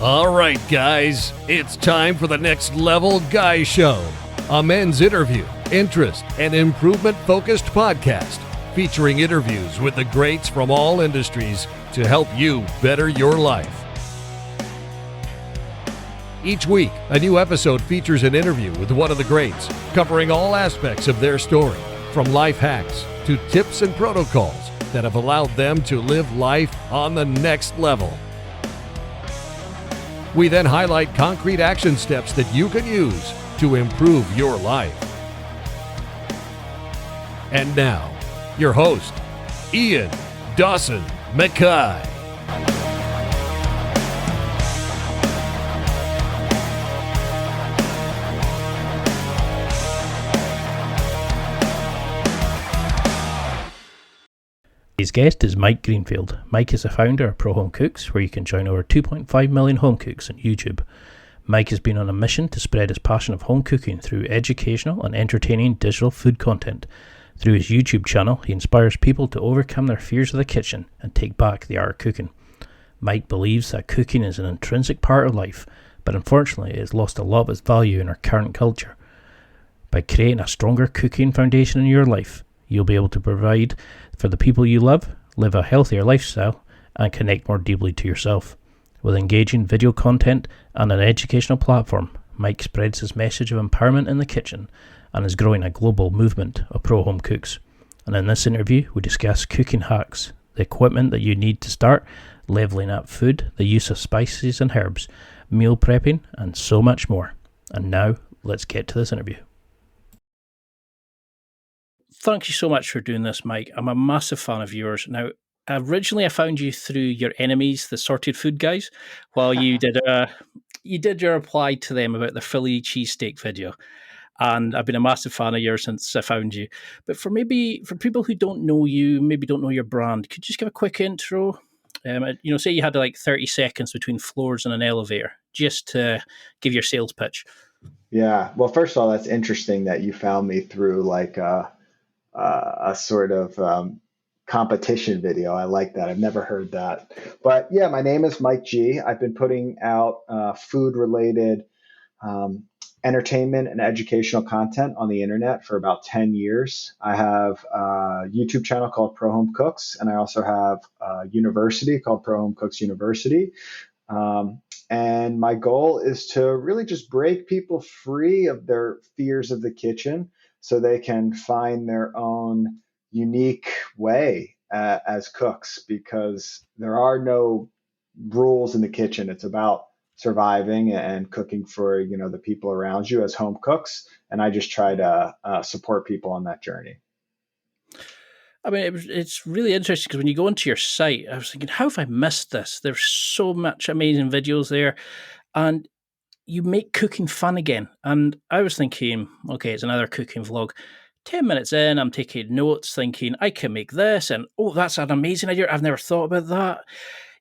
All right, guys, it's time for the Next Level Guy Show, a men's interview, interest, and improvement-focused podcast featuring interviews with the greats from all industries to help you better your life. Each week, a new episode features an interview with one of the greats, covering all aspects of their story, from life hacks to tips and protocols that have allowed them to live life on the next level. We then highlight concrete action steps that you can use to improve your life. And now, your host, Ian Dawson Mackay. Today's guest is Mike Greenfield. Mike is the founder of Pro Home Cooks, where you can join over 2.5 million home cooks on YouTube. Mike has been on a mission to spread his passion of home cooking through educational and entertaining digital food content. Through his YouTube channel, he inspires people to overcome their fears of the kitchen and take back the art of cooking. Mike believes that cooking is an intrinsic part of life, but unfortunately it has lost a lot of its value in our current culture. By creating a stronger cooking foundation in your life, you'll be able to provide for the people you love, live a healthier lifestyle, and connect more deeply to yourself. With engaging video content and an educational platform, Mike spreads his message of empowerment in the kitchen and is growing a global movement of pro home cooks. And in this interview, we discuss cooking hacks, the equipment that you need to start leveling up food, the use of spices and herbs, meal prepping, and so much more. And now, let's get to this interview. Thank you so much for doing this, Mike. I'm a massive fan of yours. Now, originally I found you through your enemies, the Sorted Food guys, while you did your reply to them about the Philly cheesesteak video. And I've been a massive fan of yours since I found you. But for people who don't know you, maybe don't know your brand, could you just give a quick intro? Say you had like 30 seconds between floors in an elevator, just to give your sales pitch. Yeah. Well, first of all, that's interesting that you found me through like a sort of competition video. I like that. I've never heard that. But yeah, my name is Mike G. I've been putting out food-related entertainment and educational content on the internet for about 10 years. I have a YouTube channel called Pro Home Cooks, and I also have a university called Pro Home Cooks University. And my goal is to really just break people free of their fears of the kitchen so they can find their own unique way as cooks, because there are no rules in the kitchen. It's about surviving and cooking for the people around you as home cooks, and I just try to support people on that journey. I mean, it's really interesting because when you go into your site, I was thinking, how have I missed this? There's so much amazing videos there, and you make cooking fun again. And I was thinking, okay, it's another cooking vlog. 10 minutes in, I'm taking notes, thinking, I can make this, and oh, that's an amazing idea. I've never thought about that.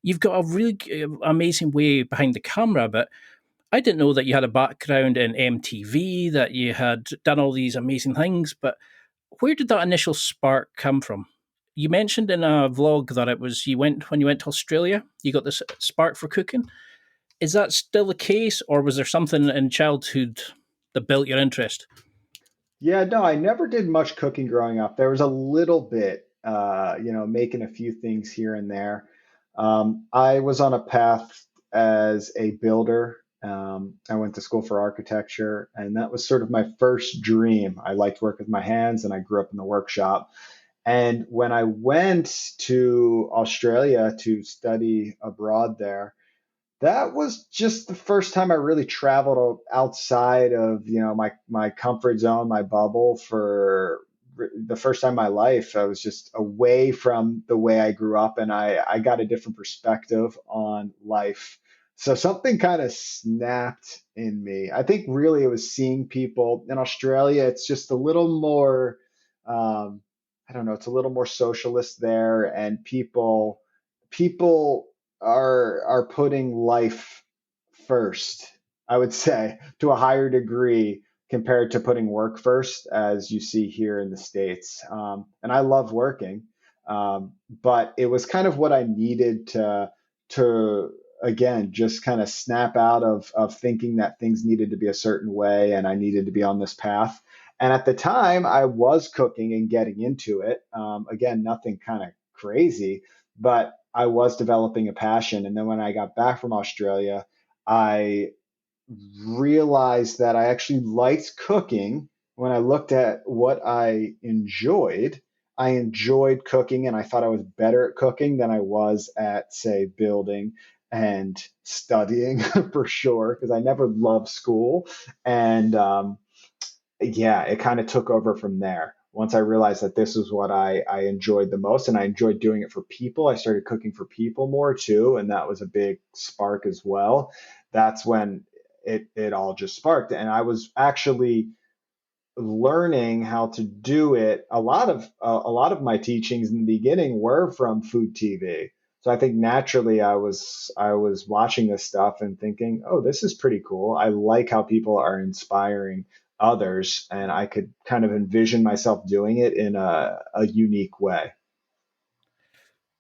You've got a really amazing way behind the camera, but I didn't know that you had a background in MTV, that you had done all these amazing things, but where did that initial spark come from? You mentioned in a vlog that it was when you went to Australia, you got this spark for cooking. Is that still the case, or was there something in childhood that built your interest? Yeah, no, I never did much cooking growing up. There was a little bit, making a few things here and there. I was on a path as a builder. I went to school for architecture, and that was sort of my first dream. I liked work with my hands, and I grew up in the workshop. And when I went to Australia to study abroad there, that was just the first time I really traveled outside of, my comfort zone, my bubble for the first time in my life. I was just away from the way I grew up, and I got a different perspective on life. So something kind of snapped in me. I think really it was seeing people in Australia. It's just a little more, I don't know, it's a little more socialist there, and people are putting life first, I would say, to a higher degree compared to putting work first, as you see here in the States. And I love working, but it was kind of what I needed to again, just kind of snap out of thinking that things needed to be a certain way and I needed to be on this path. And at the time, I was cooking and getting into it. Again, nothing kind of crazy, but I was developing a passion. And then when I got back from Australia, I realized that I actually liked cooking. When I looked at what I enjoyed cooking, and I thought I was better at cooking than I was at, say, building and studying for sure, because I never loved school. And yeah, it kind of took over from there. Once I realized that this was what I enjoyed the most, and I enjoyed doing it for people, I started cooking for people more too, and that was a big spark as well. That's when it all just sparked, and I was actually learning how to do it. A lot of my teachings in the beginning were from food TV. So I think naturally I was watching this stuff and thinking, oh, this is pretty cool. I like how people are inspiring others, and I could kind of envision myself doing it in a unique way.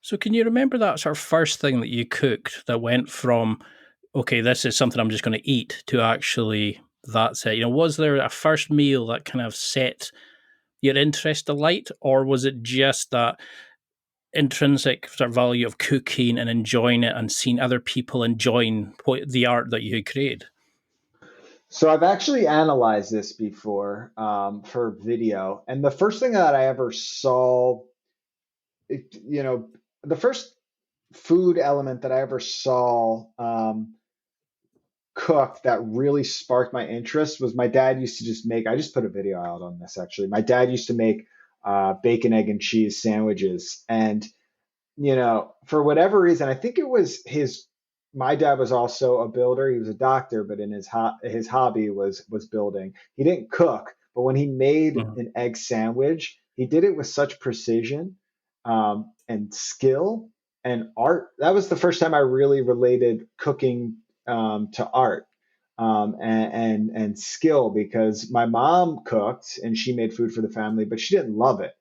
So can you remember that sort of first thing that you cooked that went from, okay, this is something I'm just going to eat, to actually that's it? Was there a first meal that kind of set your interest alight, or was it just that intrinsic sort of value of cooking and enjoying it and seeing other people enjoying the art that you had created? So I've actually analyzed this before for video, and the first thing that I ever saw, it, you know, the first food element that I ever saw cooked that really sparked my interest was my dad used to just make. I just put a video out on this actually. My dad used to make bacon, egg, and cheese sandwiches, and for whatever reason, I think it was his. My dad was also a builder. He was a doctor, but in his hobby was building. He didn't cook, but when he made Mhm. an egg sandwich, he did it with such precision and skill and art. That was the first time I really related cooking to art and skill, because my mom cooked and she made food for the family, but she didn't love it.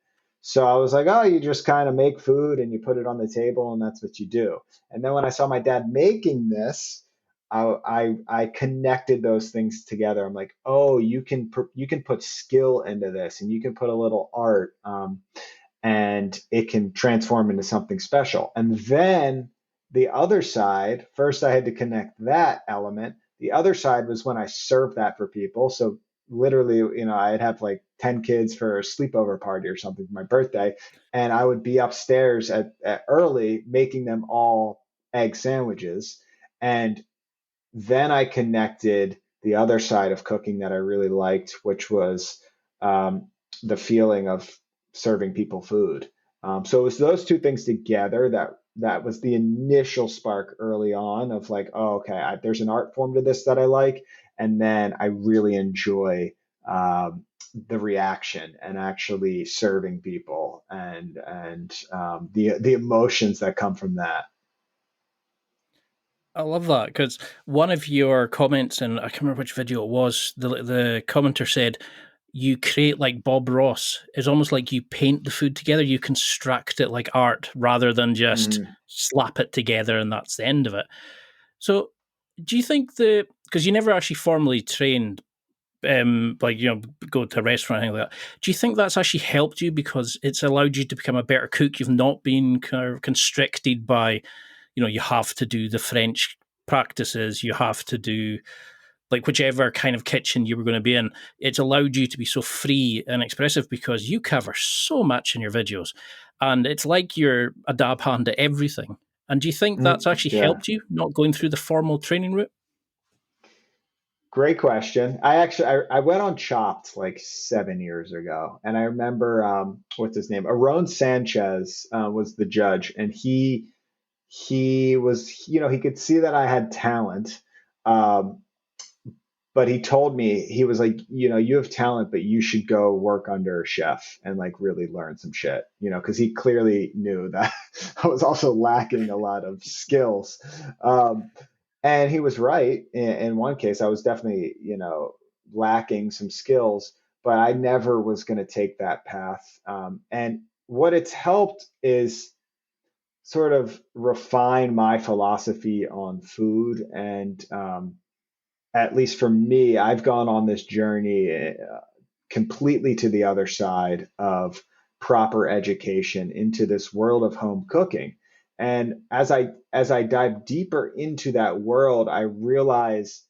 So I was like, oh, you just kind of make food and you put it on the table and that's what you do. And then when I saw my dad making this, I connected those things together. I'm like, oh, you can put skill into this and you can put a little art, and it can transform into something special. And then the other side, first I had to connect that element. The other side was when I served that for people. So literally, I'd have like 10 kids for a sleepover party or something for my birthday. And I would be upstairs at early making them all egg sandwiches. And then I connected the other side of cooking that I really liked, which was um, the feeling of serving people food. So it was those two things together that was the initial spark early on of like, oh, okay, there's an art form to this that I like, and then I really enjoy the reaction and actually serving people and the emotions that come from that. I love that, because one of your comments, and I can't remember which video it was, the commenter said, you create like Bob Ross. It's almost like you paint the food together, you construct it like art rather than just Mhm. slap it together and that's the end of it. So, do you think because you never actually formally trained, like, go to a restaurant or anything like that, do you think that's actually helped you because it's allowed you to become a better cook? You've not been kind of constricted by, you have to do the French practices, you have to do like whichever kind of kitchen you were going to be in. It's allowed you to be so free and expressive because you cover so much in your videos, and it's like you're a dab hand at everything. And do you think that's actually Yeah. helped you not going through the formal training route? Great question. I went on Chopped like 7 years ago, and I remember what's his name? Aron Sanchez was the judge, and he was, he could see that I had talent, um, but he told me, he was like, you have talent, but you should go work under a chef and like really learn some shit, because he clearly knew that I was also lacking a lot of skills. Um, and he was right. In one case, I was definitely, lacking some skills, but I never was going to take that path. And what it's helped is sort of refine my philosophy on food. And at least for me, I've gone on this journey completely to the other side of proper education into this world of home cooking. And as I dive deeper into that world, I realize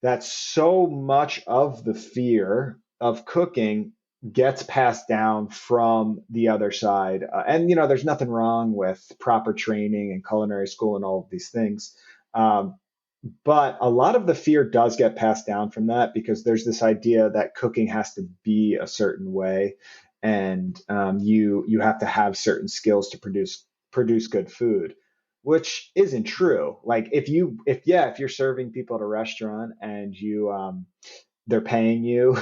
that so much of the fear of cooking gets passed down from the other side. And there's nothing wrong with proper training and culinary school and all of these things. Um, but a lot of the fear does get passed down from that because there's this idea that cooking has to be a certain way, and you have to have certain skills to produce good food, which isn't true. Like if you're serving people at a restaurant and they're paying you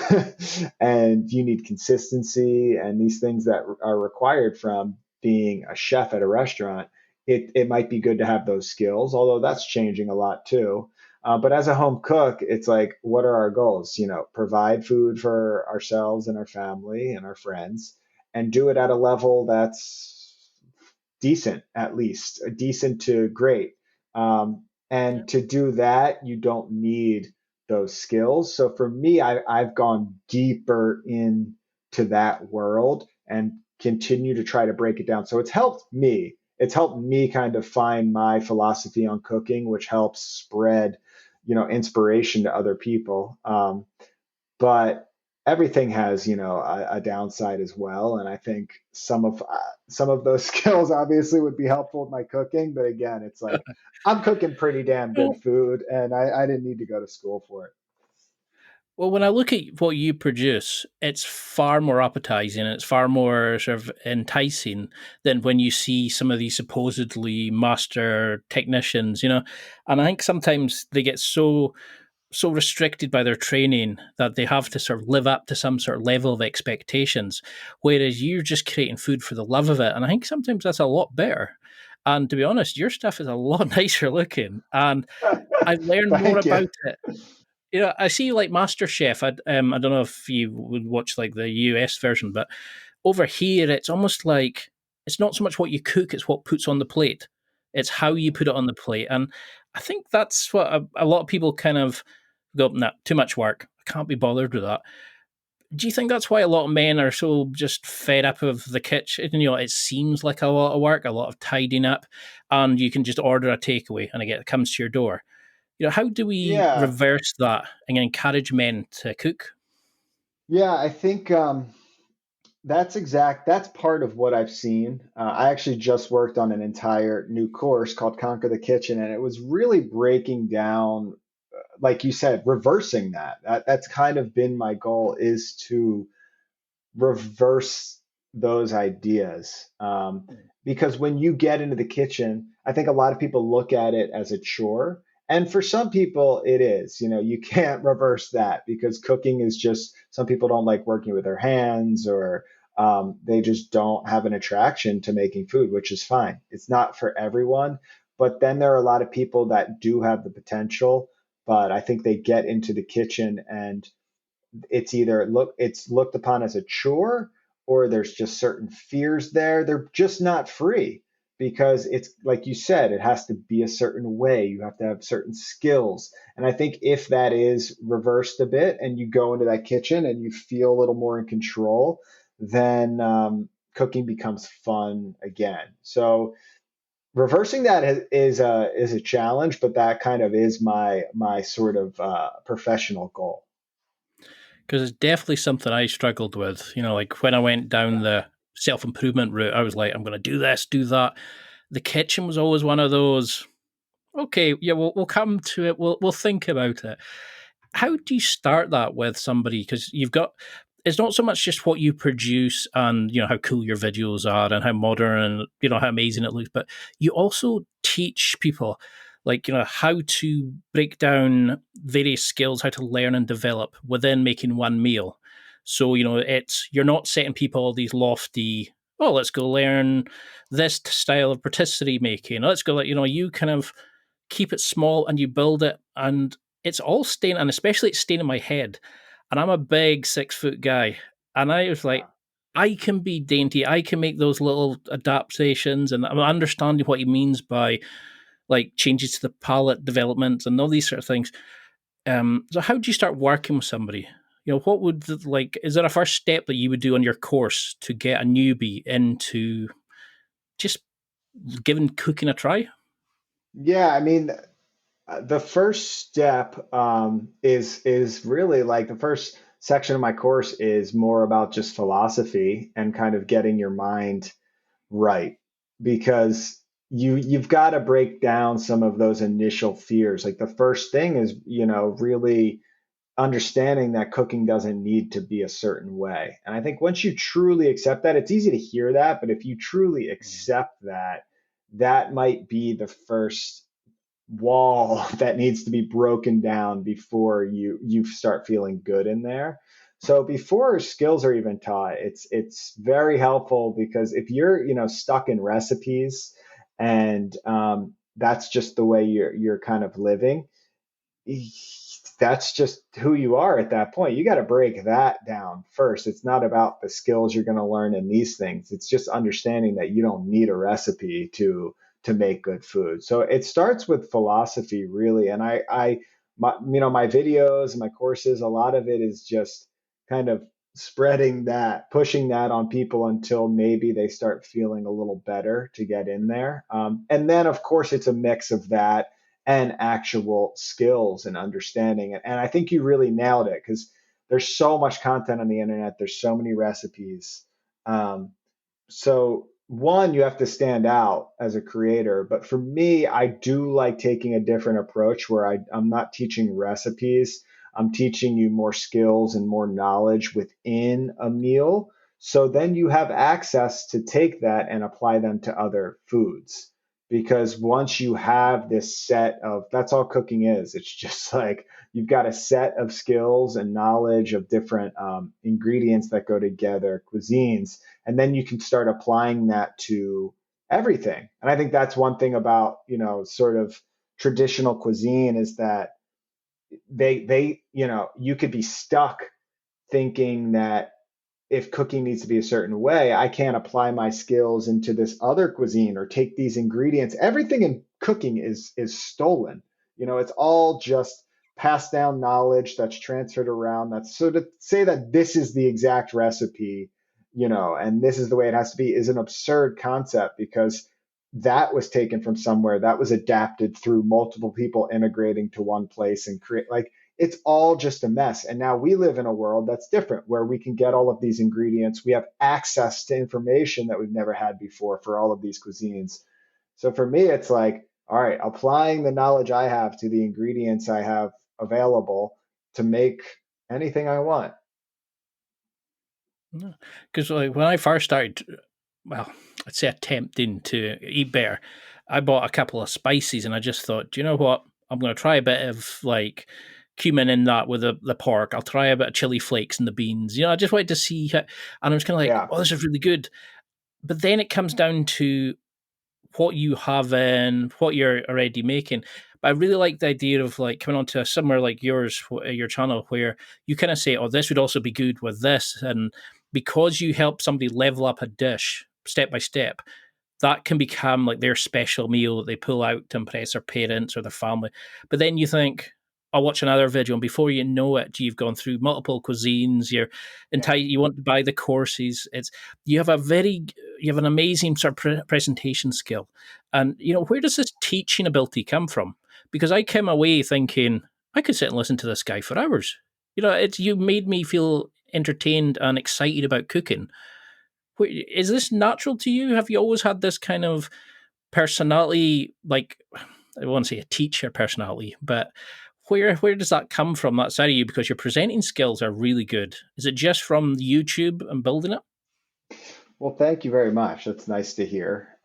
and you need consistency and these things that are required from being a chef at a restaurant, it might be good to have those skills, although that's changing a lot too. But as a home cook, it's like, what are our goals? Provide food for ourselves and our family and our friends, and do it at a level that's decent, at least decent to great. And to do that, you don't need those skills. So for me, I've gone deeper into that world and continue to try to break it down. So it's helped me. It's helped me kind of find my philosophy on cooking, which helps spread, inspiration to other people. But everything has a downside as well, and I think some of those skills obviously would be helpful with my cooking, but again, it's like I'm cooking pretty damn good Well, food, and I didn't need to go to school for it. well, when I look at what you produce, it's far more appetizing. It's far more sort of enticing than when you see some of these supposedly master technicians. And I think sometimes they get so restricted by their training that they have to sort of live up to some sort of level of expectations, whereas you're just creating food for the love of it. And I think sometimes that's a lot better. And to be honest, your stuff is a lot nicer looking, and I learn more Thank you. about it. I see like MasterChef. I don't know if you would watch like the US version, but over here it's almost like it's not so much what you cook; it's what puts on the plate. It's how you put it on the plate, and I think that's what a lot of people kind of go, nah, too much work. I can't be bothered with that. Do you think that's why a lot of men are so just fed up of the kitchen? It seems like a lot of work, a lot of tidying up, and you can just order a takeaway and it comes to your door. How do we Yeah, reverse that and encourage men to cook? yeah, I think that's part of what I've seen. I actually just worked on an entire new course called Conquer the Kitchen, and it was really breaking down, like you said, reversing that's kind of been my goal, is to reverse those ideas. Because when you get into the kitchen, I think a lot of people look at it as a chore. And for some people, it is. You can't reverse that because cooking is just, some people don't like working with their hands, or they just don't have an attraction to making food, which is fine. It's not for everyone. But then there are a lot of people that do have the potential, but I think they get into the kitchen and it's looked upon as a chore, or there's just certain fears there. They're just not free because it's like you said, it has to be a certain way. You have to have certain skills. And I think if that is reversed a bit and you go into that kitchen and you feel a little more in control, then cooking becomes fun again. So reversing that is a challenge, but that kind of is my sort of professional goal. Because it's definitely something I struggled with. Like when I went down the self improvement route, I was like, I'm going to do this, do that. The kitchen was always one of those. Okay, yeah, we'll come to it. We'll think about it. How do you start that with somebody? Because you've got, it's not so much just what you produce and how cool your videos are and how modern and how amazing it looks, but you also teach people like how to break down various skills, how to learn and develop within making one meal. So it's, you're not setting people all these lofty, oh, let's go learn this style of patisserie making, let's go, you kind of keep it small and you build it, and it's all staying, and especially it's staying in my head. And I'm a big 6 foot guy, and I was like, Yeah. I can be dainty. I can make those little adaptations, and I'm understanding what he means by like changes to the palette development and all these sort of things. So how do you start working with somebody? What would like? Is there a first step that you would do on your course to get a newbie into just giving cooking a try? Yeah, I mean, the first step is really like the first section of my course is more about just philosophy and kind of getting your mind right, because you've got to break down some of those initial fears. Like the first thing is, really understanding that cooking doesn't need to be a certain way. And I think once you truly accept that, it's easy to hear that, but if you truly accept that, that might be the first wall that needs to be broken down before you start feeling good in there. So before skills are even taught, it's very helpful, because if you're stuck in recipes and that's just the way you're kind of living, that's just who you are at that point. You got to break that down first. It's not about the skills you're going to learn in these things. It's just understanding that you don't need a recipe to make good food. So it starts with philosophy, really. And my videos and my courses, a lot of it is just kind of spreading that, pushing that on people until maybe they start feeling a little better to get in there. And then, of course, it's a mix of that and actual skills and understanding. And I think you really nailed it, because there's so much content on the internet. There's so many recipes. Um, so one, you have to stand out as a creator. But for me, I do like taking a different approach where I'm not teaching recipes. I'm teaching you more skills and more knowledge within a meal. So then you have access to take that and apply them to other foods. Because once you have this set of, that's all cooking is. It's just like you've got a set of skills and knowledge of different ingredients that go together, cuisines, and then you can start applying that to everything. And I think that's one thing about sort of traditional cuisine, is that they you could be stuck thinking that if cooking needs to be a certain way, I can't apply my skills into this other cuisine or take these ingredients. Everything in cooking is stolen. It's all just passed down knowledge that's transferred around. That's, so to say that this is the exact recipe, and this is the way it has to be, is an absurd concept, because that was taken from somewhere, that was adapted through multiple people immigrating to one place and create, like, it's all just a mess. And now we live in a world that's different, where we can get all of these ingredients. We have access to information that we've never had before for all of these cuisines. So for me, it's like, all right, applying the knowledge I have to the ingredients I have available to make anything I want. Because like when I first started, well, I'd say attempting to eat better, I bought a couple of spices and I just thought, do you know what? I'm going to try a bit of like cumin in that with the pork. I'll try a bit of chili flakes in the beans. I just wanted to see how, and I was kind of like, Yeah. oh, this is really good. But then it comes down to what you have and what you're already making. But I really like the idea of like coming onto a somewhere like yours, your channel, where you kind of say, "Oh, this would also be good with this," and because you help somebody level up a dish step by step, that can become like their special meal that they pull out to impress their parents or their family. But then you think, I'll watch another video, and before you know it, you've gone through multiple cuisines. You're Yeah. entitled. You want to buy the courses. It's you have an amazing sort of presentation skill, and where does this teaching ability come from? Because I came away thinking I could sit and listen to this guy for hours. You made me feel entertained and excited about cooking. Is this natural to you? Have you always had this kind of personality? Like, I won't say a teacher personality, but where does that come from? That side of you, because your presenting skills are really good. Is it just from YouTube and building it? Well, thank you very much. That's nice to hear.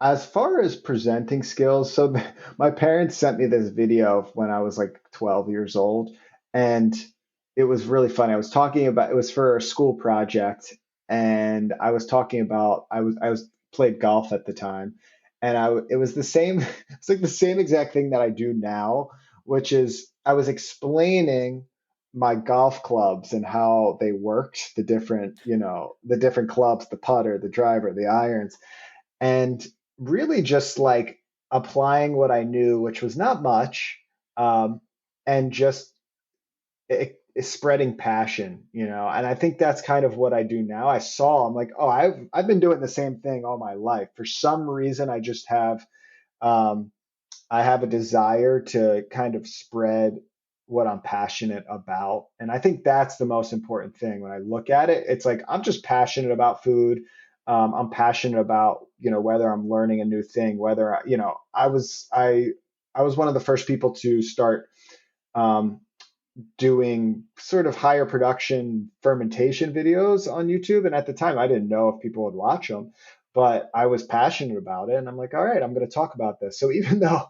As far as presenting skills, so my parents sent me this video when I was like 12 years old, and it was really funny. I was talking about, it was for a school project, and I was talking about, I was played golf at the time, and it was the same, it's like the same exact thing that I do now, which is I was explaining my golf clubs and how they worked, the different, the different clubs, the putter, the driver, the irons, and really just like applying what I knew, which was not much, and just spreading passion, and I think that's kind of what I do now. I'm like, oh, I've been doing the same thing all my life. For some reason, um, I have a desire to kind of spread what I'm passionate about. And I think that's the most important thing when I look at it. It's like I'm just passionate about food. I'm passionate about, whether I'm learning a new thing, whether I was one of the first people to start um, doing sort of higher production fermentation videos on YouTube. And at the time, I didn't know if people would watch them, but I was passionate about it. And I'm like, all right, I'm going to talk about this. So even though,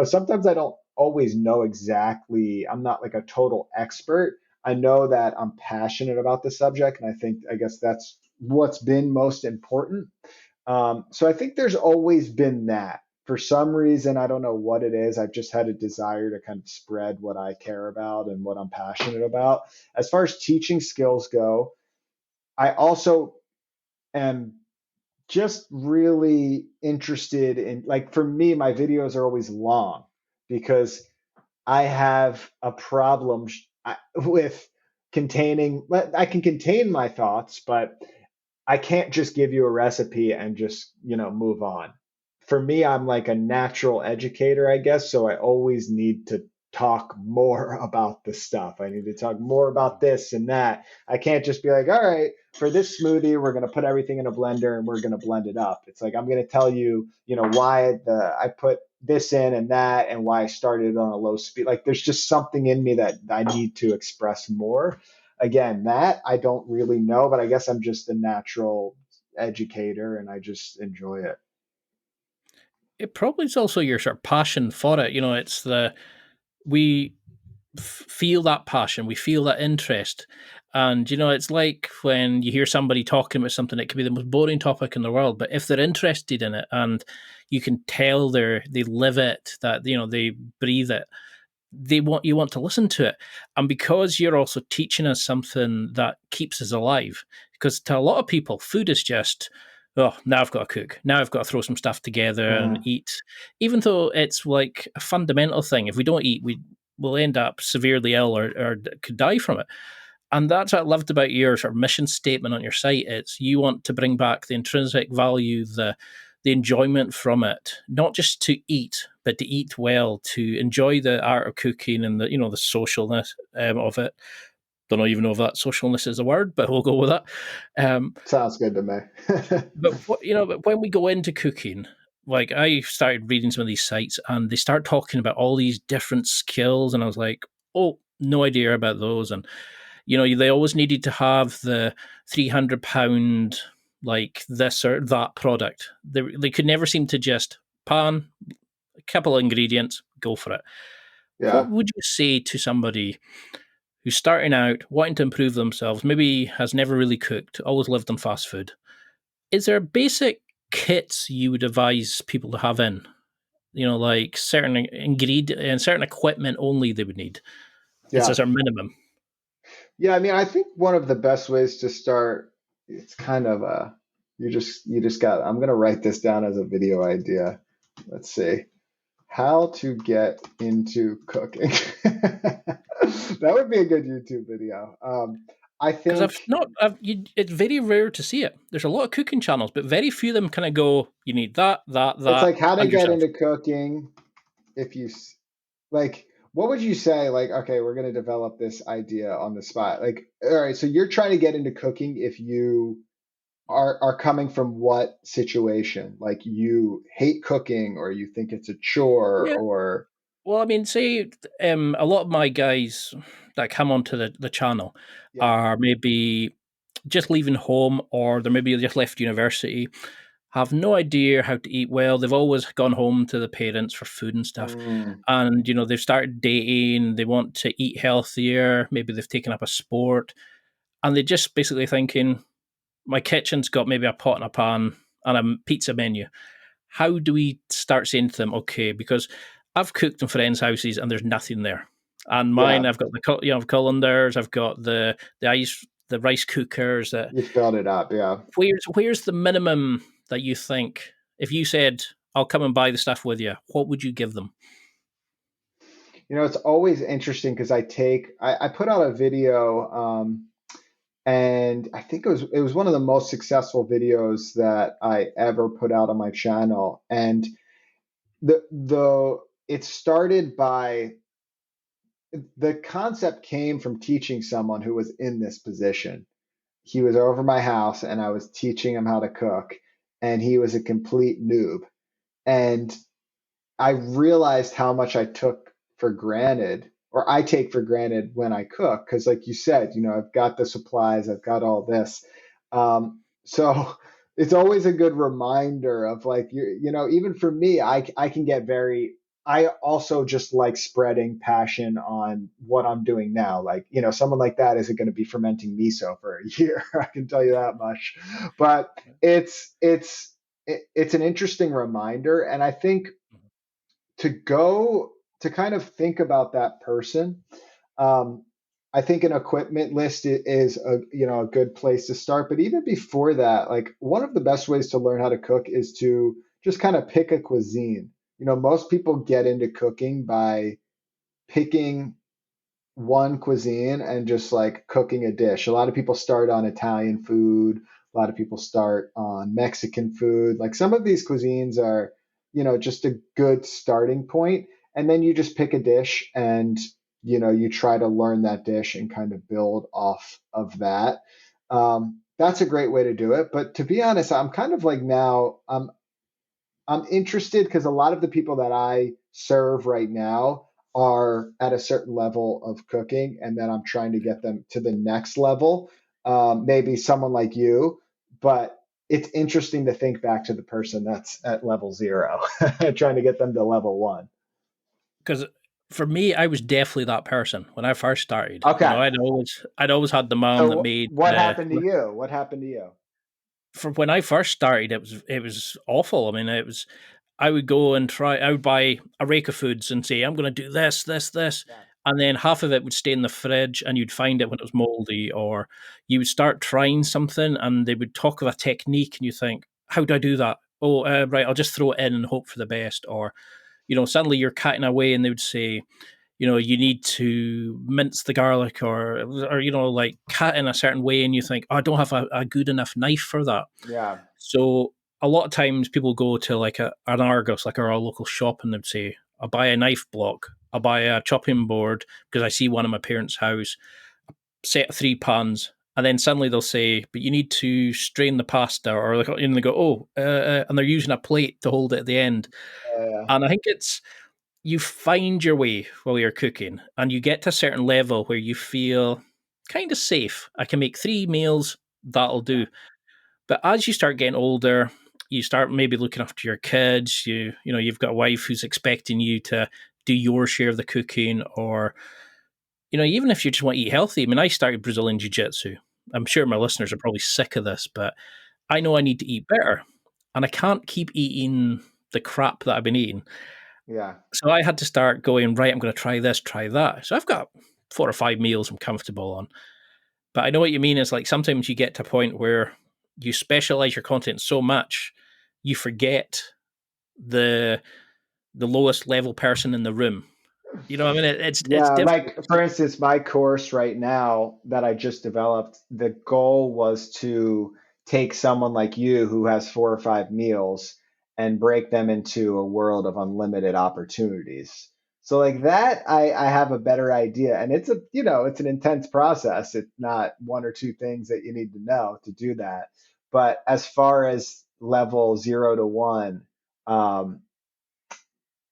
sometimes I don't always know exactly, I'm not like a total expert. I know that I'm passionate about the subject. And I guess that's what's been most important. So I think there's always been that. For some reason, I don't know what it is. I've just had a desire to kind of spread what I care about and what I'm passionate about. As far as teaching skills go, I also am just really interested in, like, for me, my videos are always long because I have a problem with containing, I can contain my thoughts, but I can't just give you a recipe and just, move on. For me, I'm like a natural educator, I guess. So I always need to talk more about the stuff. I need to talk more about this and that. I can't just be like, all right, for this smoothie, we're going to put everything in a blender and we're going to blend it up. It's like, I'm going to tell you, why I put this in and that and why I started on a low speed. Like there's just something in me that I need to express more. Again, that I don't really know, but I guess I'm just a natural educator and I just enjoy it. It probably is also your sort of passion for it. It's we feel that passion, we feel that interest. And, it's like when you hear somebody talking about something, it could be the most boring topic in the world, but if they're interested in it and you can tell they live it, that, they breathe it, you want to listen to it. And because you're also teaching us something that keeps us alive, because to a lot of people, food is just, oh, now I've got to cook, now I've got to throw some stuff together and Yeah. eat, even though it's like a fundamental thing. If we don't eat, we will end up severely ill or could die from it. And that's what I loved about your sort of mission statement on your site. It's you want to bring back the intrinsic value, the enjoyment from it, not just to eat, but to eat well, to enjoy the art of cooking and the the socialness of it. Don't even know if that socialness is a word, but we'll go with that. Um, Sounds good to me. but but when we go into cooking, like I started reading some of these sites, and they start talking about all these different skills, and I was like, oh, no idea about those. And they always needed to have the 300 pound, like this or that product. They could never seem to just pan a couple of ingredients, go for it. What Yeah. would you say to somebody who's starting out, wanting to improve themselves, maybe has never really cooked, always lived on fast food? Is there basic kits you would advise people to have in? Like certain ingredient and certain equipment only they would need. Is Yeah. this our minimum? Yeah. I mean, I think one of the best ways to start, it's kind of you just got, I'm going to write this down as a video idea. Let's see. How to get into cooking. That would be a good YouTube video. I Because think it's very rare to see it. There's a lot of cooking channels, but very few of them kind of go, you need that, that, it's that, like how to and get yourself. into cooking. If like, what would you say? Like, okay, we're going to develop this idea on the spot. Like, all right, so you're trying to get into cooking if you are coming from what situation? Like you hate cooking or you think it's a chore Yeah. or Well, I mean, say a lot of my guys that come onto the channel yeah. are maybe just leaving home, or they're maybe just left university, have no idea how to eat well. They've always gone home to the parents for food and stuff. Mm, And, they've started dating, they want to eat healthier, maybe they've taken up a sport, and they're just basically thinking, my kitchen's got maybe a pot and a pan and a pizza menu. How do we start saying to them, okay, because I've cooked in friends' houses and there's nothing there. And mine, Yeah, I've got colanders, I've got the rice cookers. you filled it up. Yeah. Where's the minimum that you think, if you said, I'll come and buy the stuff with you, what would you give them? It's always interesting because I put out a video, and I think it was one of the most successful videos that I ever put out on my channel. And the it started by the concept came from teaching someone who was in this position. He was over my house and I was teaching him how to cook, and he was a complete noob. And I realized how much I took for granted, or I take for granted when I cook, because, like you said, I've got the supplies, I've got all this. So it's always a good reminder of, like, even for me, I can get very. I also just like spreading passion on what I'm doing now. Like, someone like that isn't going to be fermenting miso for a year. I can tell you that much. But it's an interesting reminder, and I think to go to kind of think about that person. um, I think an equipment list is a good place to start. But even before that, like, one of the best ways to learn how to cook is to just kind of pick a cuisine. Most people get into cooking by picking one cuisine and just like cooking a dish. A lot of people start on Italian food. A lot of people start on Mexican food. Like, some of these cuisines are, just a good starting point. And then you just pick a dish and, you try to learn that dish and kind of build off of that. That's a great way to do it. But to be honest, I'm kind of like, now I'm interested because a lot of the people that I serve right now are at a certain level of cooking, and then I'm trying to get them to the next level. Maybe someone like you, but it's interesting to think back to the person that's at level zero, trying to get them to level one. Because for me, I was definitely that person when I first started. Okay. I'd always had the mom that So made what happened to you? What happened to you? for when I first started, it was awful. I mean, I would go and try. I would buy a rake of foods and say, I'm going to do this, this, this, Yeah. and then half of it would stay in the fridge, and you'd find it when it was moldy, or you would start trying something, and they would talk of a technique, and you think, how do I do that? Oh, right, I'll just throw it in and hope for the best, or suddenly you're cutting away, and they would say, you need to mince the garlic, or like cut in a certain way, and you think, oh, I don't have a good enough knife for that. Yeah. So a lot of times people go to like an Argos, like our local shop, and they'd say, I'll buy a knife block, I'll buy a chopping board because I see one in my parents' house, set of 3 pans. And then suddenly they'll say, but you need to strain the pasta, or like, and they go, and they're using a plate to hold it at the end. Yeah. And I think it's, you find your way while you're cooking, and you get to a certain level where you feel kind of safe. I can make 3 meals, that'll Yeah. do. But as you start getting older, you start maybe looking after your kids. You've got a wife who's expecting you to do your share of the cooking, or even if you just want to eat healthy. I mean, I started Brazilian Jiu Jitsu. I'm sure my listeners are probably sick of this, but I know I need to eat better, and I can't keep eating the crap that I've been eating. Yeah. So I had to start going, right, I'm going to try this, try that. So I've got 4 or 5 meals I'm comfortable on. But I know what you mean is, like, sometimes you get to a point where you specialize your content so much, you forget the lowest level person in the room. You know what I mean? It's Yeah, difficult. like, for instance, my course right now that I just developed, the goal was to take someone like you who has 4 or 5 meals and break them into a world of unlimited opportunities. So, like that, I have a better idea. And it's an intense process. It's not one or two things that you need to know to do that. But as far as level 0 to 1, um,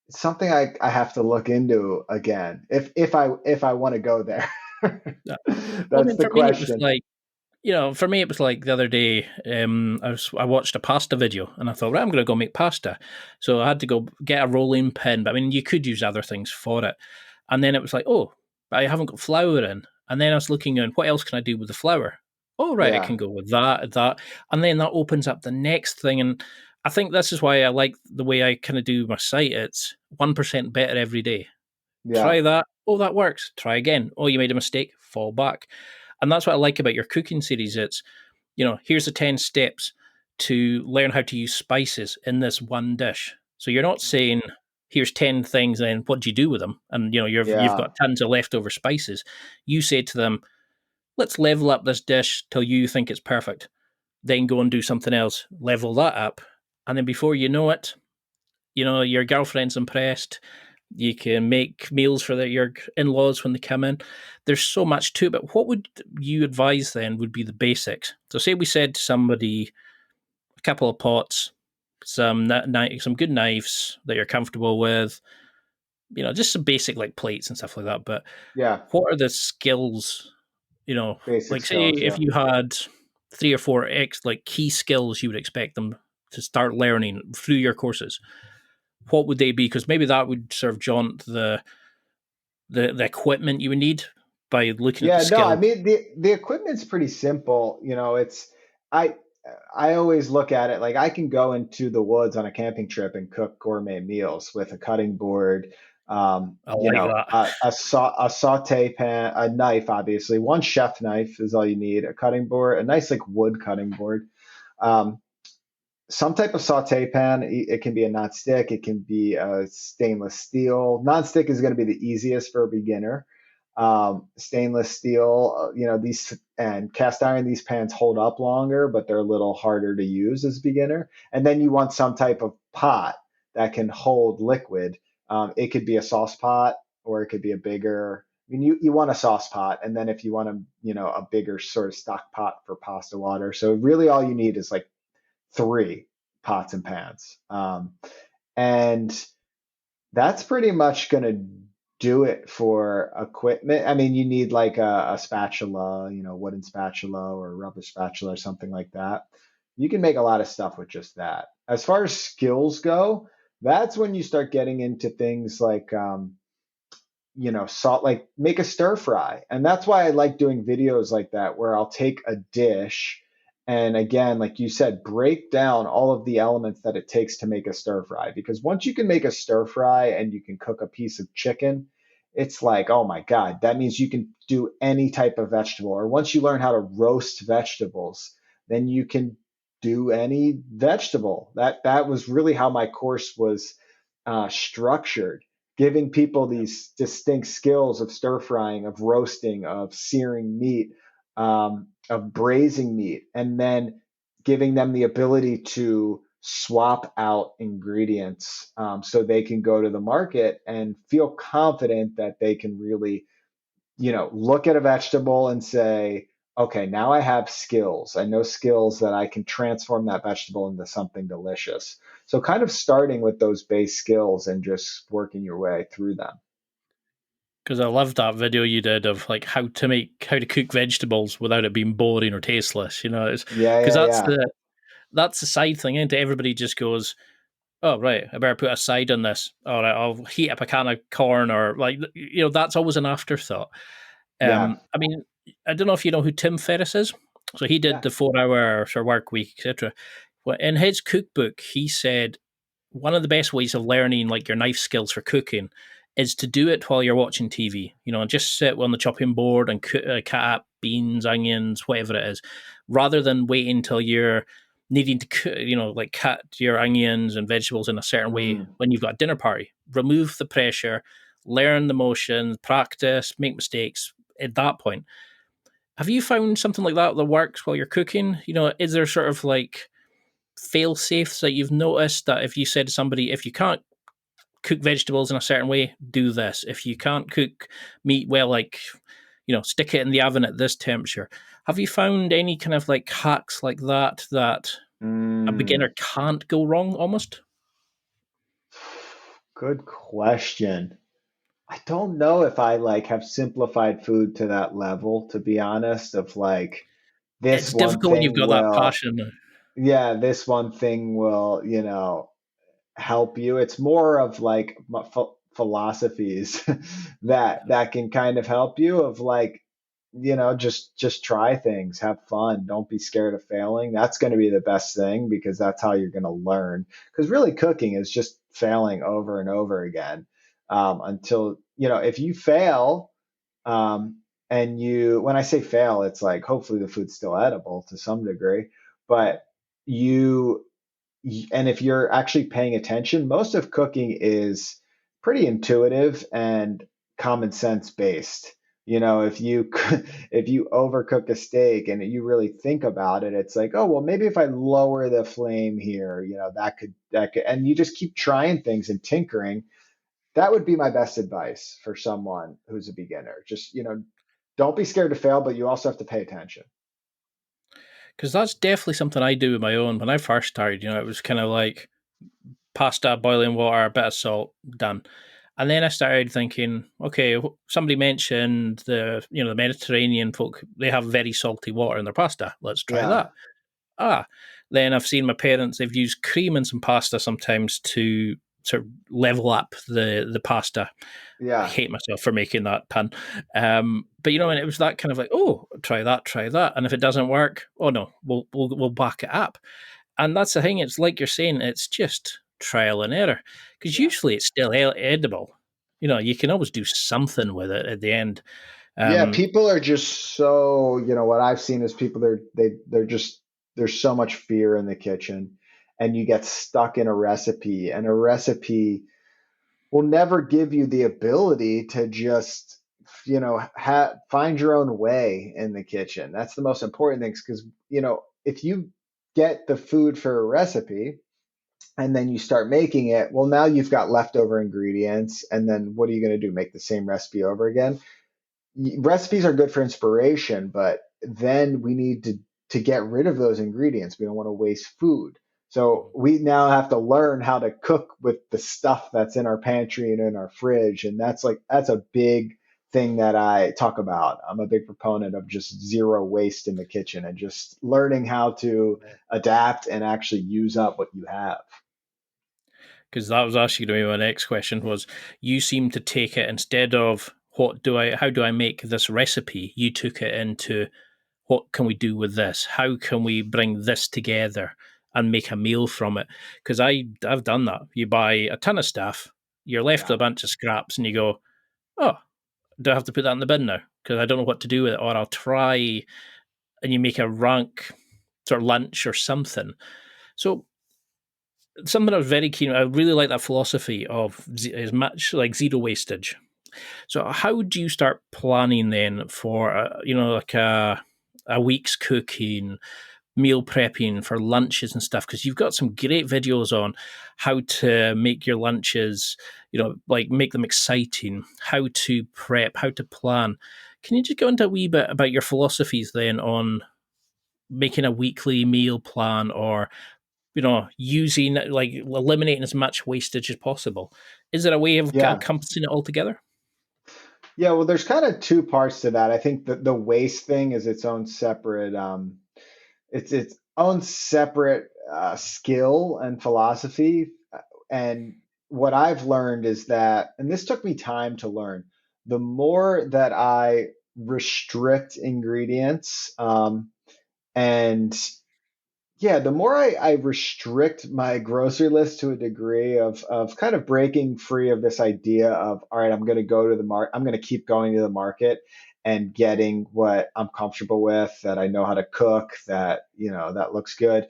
it's something I have to look into again if I want to go there. Yeah. Well, I That's mean, the for me, it was question. like, for me, it was like the other day. I watched a pasta video, and I thought, right, I'm going to go make pasta. So I had to go get a rolling pin. But I mean, you could use other things for it. And then it was like, oh, but I haven't got flour in. And then I was looking at what else can I do with the flour? Oh, right, I Yeah, can go with that. And then that opens up the next thing. And I think this is why I like the way I kind of do my site. It's 1% better every day. yeah, Try that. Oh, that works. Try again. Oh, you made a mistake. Fall back. And that's what I like about your cooking series. It's, here's the 10 steps to learn how to use spices in this one dish. So you're not saying, here's 10 things, and then what do you do with them? And, you've Yeah. got tons of leftover spices. You say to them, let's level up this dish till you think it's perfect. Then go and do something else, level that up. And then before you know it, your girlfriend's impressed. You can make meals for your in-laws when they come in. There's so much to it, but what would you advise then would be the basics? So say we said to somebody, a couple of pots, some good knives that you're comfortable with, just some basic like plates and stuff like that. But Yeah. what are the skills, Basic like say skills. if Yeah. you had 3 or 4 like key skills you would expect them to start learning through your courses, what would they be? Because maybe that would sort of jaunt the equipment you would need by looking at the Yeah, no, I skills. mean the equipment's pretty simple. It's I I always look at it like I can go into the woods on a camping trip and cook gourmet meals with a cutting board, I like that. a saute pan, a knife, obviously. One chef knife is all you need, a cutting board, a nice like wood cutting board. Um, some type of saute pan. It can be a non-stick, it can be a stainless steel. Non-stick is going to be the easiest for a beginner. Stainless steel, these and cast iron, these pans hold up longer, but they're a little harder to use as a beginner. And then you want some type of pot that can hold liquid. It could be a sauce pot or it could be a bigger. I mean, you want a sauce pot, and then if you want a bigger sort of stock pot for pasta water. So really, all you need is like three pots and pans. And that's pretty much going to do it for equipment. I mean, you need like a spatula, wooden spatula or rubber spatula or something like that. You can make a lot of stuff with just that. As far as skills go, that's when you start getting into things like salt, like make a stir fry. And that's why I like doing videos like that, where I'll take a dish and, again, like you said, break down all of the elements that it takes to make a stir fry. Because once you can make a stir fry and you can cook a piece of chicken, it's like, oh my God, that means you can do any type of vegetable. Or once you learn how to roast vegetables, then you can do any vegetable. That was really how my course was structured, giving people these distinct skills of stir frying, of roasting, of searing meat, of braising meat, and then giving them the ability to swap out ingredients, so they can go to the market and feel confident that they can really, look at a vegetable and say, okay, now I have skills. I know skills that I can transform that vegetable into something delicious. So kind of starting with those base skills and just working your way through them. Because I loved that video you did of like how to cook vegetables without it being boring or tasteless. It's Yeah, because yeah, yeah. that's the side thing. Into everybody just goes, oh right, I better put a side on this. All right, I'll heat up a can of corn, or like that's always an afterthought. Yeah, I mean, I don't know if you know who Tim Ferriss is. So he did yeah. the 4 hour sort of work week, etc. Well, in his cookbook, he said one of the best ways of learning like your knife skills for cooking is to do it while you're watching TV. Just sit on the chopping board and cut up beans, onions, whatever it is, rather than waiting until you're needing to like cut your onions and vegetables in a certain way Mm. when you've got a dinner party. Remove the pressure, learn the motion, practice, make mistakes at that point. Have you found something like that works while you're cooking? Is there sort of like fail safes that you've noticed that if you said to somebody, if you can't cook vegetables in a certain way, do this. If you can't cook meat well, like, stick it in the oven at this temperature. Have you found any kind of like hacks like that a beginner Mm. can't go wrong almost? Good question. I don't know if I like have simplified food to that level, to be honest, of like this It's one difficult when you've thing got that will, passion. yeah, this one thing will, help you. It's more of like philosophies that can kind of help you, of like, just try things, have fun, don't be scared of failing. That's going to be the best thing, because that's how you're going to learn. Because really, cooking is just failing over and over again, until if you fail, and when I say fail, it's like hopefully the food's still edible to some degree, but you, and if you're actually paying attention, most of cooking is pretty intuitive and common sense based. If you if you overcook a steak and you really think about it, it's like, oh well, maybe if I lower the flame here, that could, and you just keep trying things and tinkering. That would be my best advice for someone who's a beginner. Just, don't be scared to fail, but you also have to pay attention. Because that's definitely something I do with my own. When I first started, it was kind of like pasta, boiling water, a bit of salt, done. And then I started thinking, okay, somebody mentioned the Mediterranean folk, they have very salty water in their pasta. Let's try Yeah. that. Then I've seen my parents, they've used cream in some pasta sometimes to sort of level up the pasta. I Yeah. hate myself for making that pun. But and it was that kind of like, oh, try that. And if it doesn't work, oh no, we'll back it up. And that's the thing, it's like you're saying, it's just trial and error. Because Yeah. usually it's still edible. You can always do something with it at the end. Yeah, Um, people are just so, what I've seen is people they're just there's so much fear in the kitchen, and you get stuck in a recipe, and a recipe will never give you the ability to just, find your own way in the kitchen. That's the most important thing, because, if you get the food for a recipe and then you start making it, well, now you've got leftover ingredients, and then what are you going to do? Make the same recipe over again? Recipes are good for inspiration, but then we need to get rid of those ingredients. We don't want to waste food. So we now have to learn how to cook with the stuff that's in our pantry and in our fridge. And that's a big thing that I talk about. I'm a big proponent of just zero waste in the kitchen and just learning how to adapt and actually use up what you have. because that was actually going to be my next question was you seem to take it instead of how do I make this recipe, you took it into what can we do with this, how can we bring this together and make a meal from it. Because I've done that. You buy a ton of stuff, you're left Yeah. with a bunch of scraps, and you go, oh, do I have to put that in the bin now because I don't know what to do with it, or I'll try, and you make a rank sort of lunch or something. So something I was very keen. I really like that philosophy of as much like zero wastage. So how do you start planning then for like a week's cooking, meal prepping for lunches and stuff? Because you've got some great videos on how to make your lunches, like make them exciting, how to prep, how to plan. Can you just go into a wee bit about your philosophies then on making a weekly meal plan, or using like eliminating as much wastage as possible? Is there a way of Yeah. encompassing it all together? Yeah, well, there's kind of two parts to that. I think that the waste thing is its own separate, it's its own separate skill and philosophy. And what I've learned is that, and this took me time to learn, the more that I restrict ingredients, and yeah, the more I restrict my grocery list to a degree of kind of breaking free of this idea of, all right, I'm going to go to the market, I'm going to keep going to the market and getting what I'm comfortable with, that I know how to cook, that, that looks good.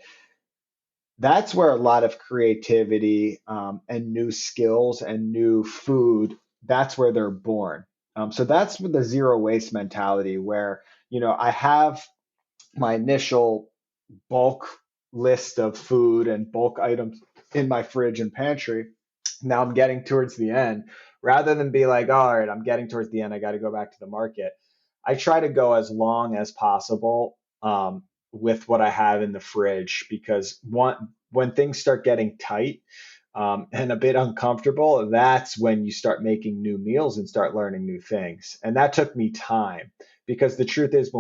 That's where a lot of creativity, and new skills and new food, that's where they're born. So that's with the zero waste mentality where, I have my initial bulk list of food and bulk items in my fridge and pantry. Now I'm getting towards the end. Rather than be like, all right, I'm getting towards the end, I got to go back to the market. I try to go as long as possible, with what I have in the fridge, because when things start getting tight, and a bit uncomfortable, that's when you start making new meals and start learning new things. And that took me time, because the truth is,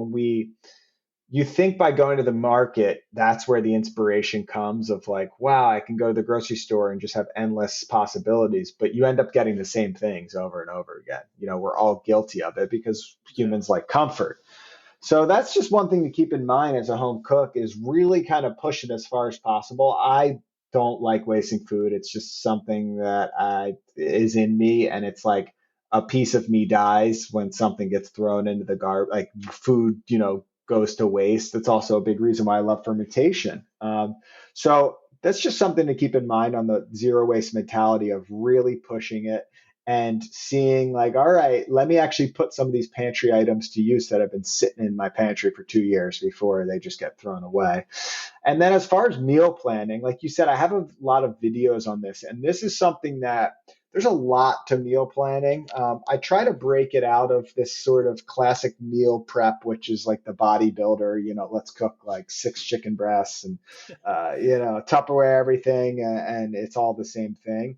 you think by going to the market, that's where the inspiration comes of like, wow, I can go to the grocery store and just have endless possibilities. But you end up getting the same things over and over again. We're all guilty of it because humans like comfort. So that's just one thing to keep in mind as a home cook, is really kind of push it as far as possible. I don't like wasting food. It's just something that is in me. And it's like, a piece of me dies when something gets thrown into the garbage, like food, goes to waste. That's also a big reason why I love fermentation. So that's just something to keep in mind on the zero waste mentality of really pushing it and seeing like, all right, let me actually put some of these pantry items to use that have been sitting in my pantry for 2 years before they just get thrown away. And then as far as meal planning, like you said, I have a lot of videos on this, and this is something that there's a lot to meal planning. I try to break it out of this sort of classic meal prep, which is like the bodybuilder, let's cook like 6 chicken breasts and, Tupperware everything, and it's all the same thing.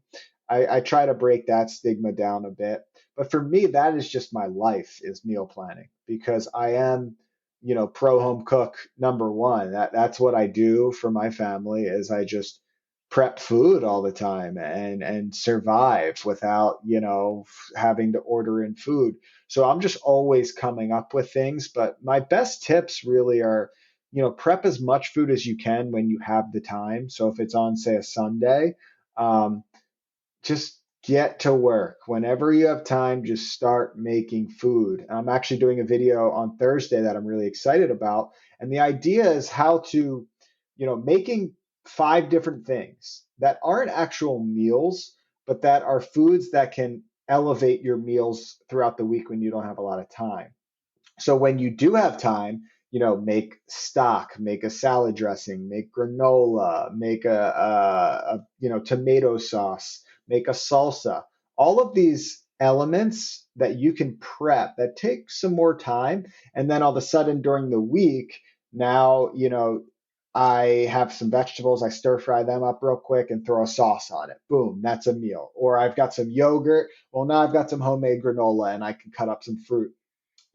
I try to break that stigma down a bit. But for me, that is just my life is meal planning because I am, pro home cook number one. That's what I do for my family is I just prep food all the time and survive without, having to order in food. So I'm just always coming up with things. But my best tips really are, prep as much food as you can when you have the time. So if it's on, say, a Sunday, um, just get to work. Whenever you have time, just start making food. I'm actually doing a video on Thursday that I'm really excited about. And the idea is how to, making 5 different things that aren't actual meals, but that are foods that can elevate your meals throughout the week when you don't have a lot of time. So when you do have time, make stock, make a salad dressing, make granola, make tomato sauce, make a salsa. All of these elements that you can prep that take some more time. And then all of a sudden during the week, now, I have some vegetables, I stir fry them up real quick and throw a sauce on it. Boom, that's a meal. Or I've got some yogurt. Well, now I've got some homemade granola and I can cut up some fruit.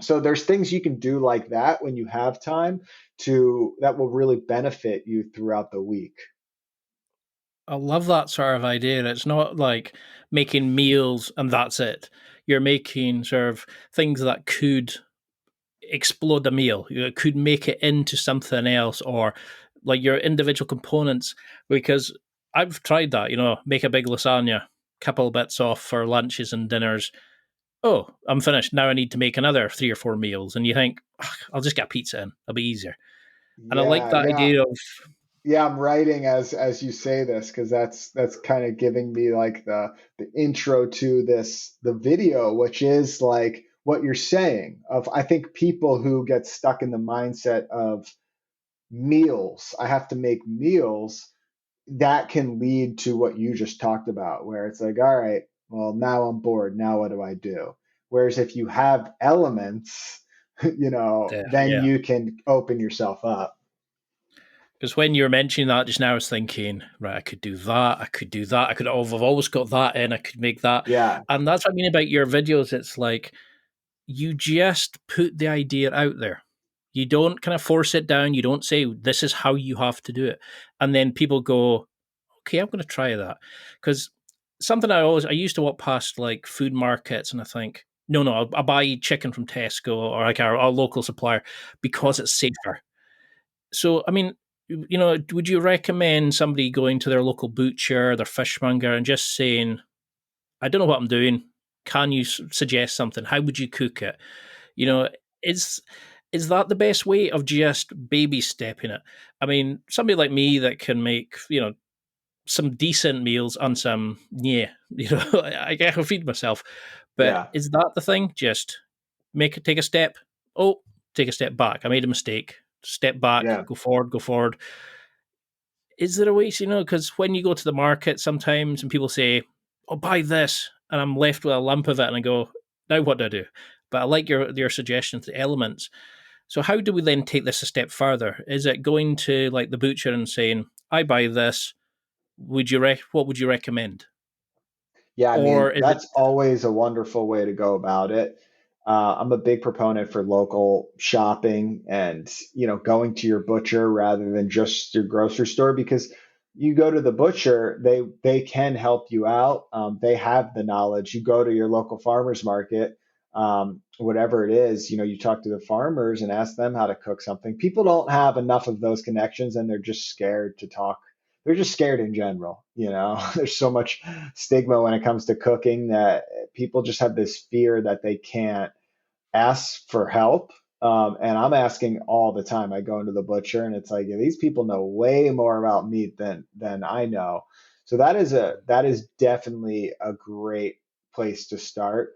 So there's things you can do like that when you have time to that will really benefit you throughout the week. I love that sort of idea. It's not like making meals and that's it. You're making sort of things that could explode a meal. It could make it into something else, or like your individual components. Because I've tried that. Make a big lasagna, couple bits off for lunches and dinners. Oh, I'm finished. Now I need to make another 3 or 4 meals, and you think, I'll just get pizza in. It'll be easier. And I like Yeah, that yeah. idea of Yeah, I'm writing as you say this because that's kind of giving me like the intro to the video, which is like what you're saying of I think people who get stuck in the mindset of meals, I have to make meals, that can lead to what you just talked about, where it's like, all right, well, now I'm bored. Now what do I do? Whereas if you have elements, the then yeah. you can open yourself up. Because when you were mentioning that just now, I was thinking, right, I could do that. I could do that. I could. Oh, I've always got that in. I could make that. Yeah, And that's what I mean about your videos. It's like you just put the idea out there. You don't kind of force it down. You don't say this is how you have to do it, and then people go, okay, I'm going to try that. Because something I used to walk past like food markets, and I think, no, I'll buy chicken from Tesco or like our local supplier yeah. because it's safer. So, I mean, would you recommend somebody going to their local butcher, their fishmonger, and just saying, I don't know what I'm doing. Can you suggest something? How would you cook it? You know, is is that the best way of just baby stepping it? I mean, somebody like me that can make, some decent meals and some, yeah, I can feed myself. But Yeah. is that the thing? Just take a step. Oh, take a step back. I made a mistake. Step back, Yeah. go forward, go forward. Is there a way, because when you go to the market sometimes and people say, "Oh, buy this," and I'm left with a lump of it, and I go, "Now what do I do?" But I like your suggestions, the elements. So how do we then take this a step further? Is it going to like the butcher and saying, "I buy this. What would you recommend?" Yeah, I Or mean, is it that's always a wonderful way to go about it. I'm a big proponent for local shopping and, going to your butcher rather than just your grocery store because you go to the butcher, they can help you out. They have the knowledge. You go to your local farmers market, whatever it is, you talk to the farmers and ask them how to cook something. People don't have enough of those connections and they're just scared to talk they're just scared in general. There's so much stigma when it comes to cooking that people just have this fear that they can't ask for help. And I'm asking all the time. I go into the butcher and it's like, yeah, these people know way more about meat than I know. So that is definitely a great place to start.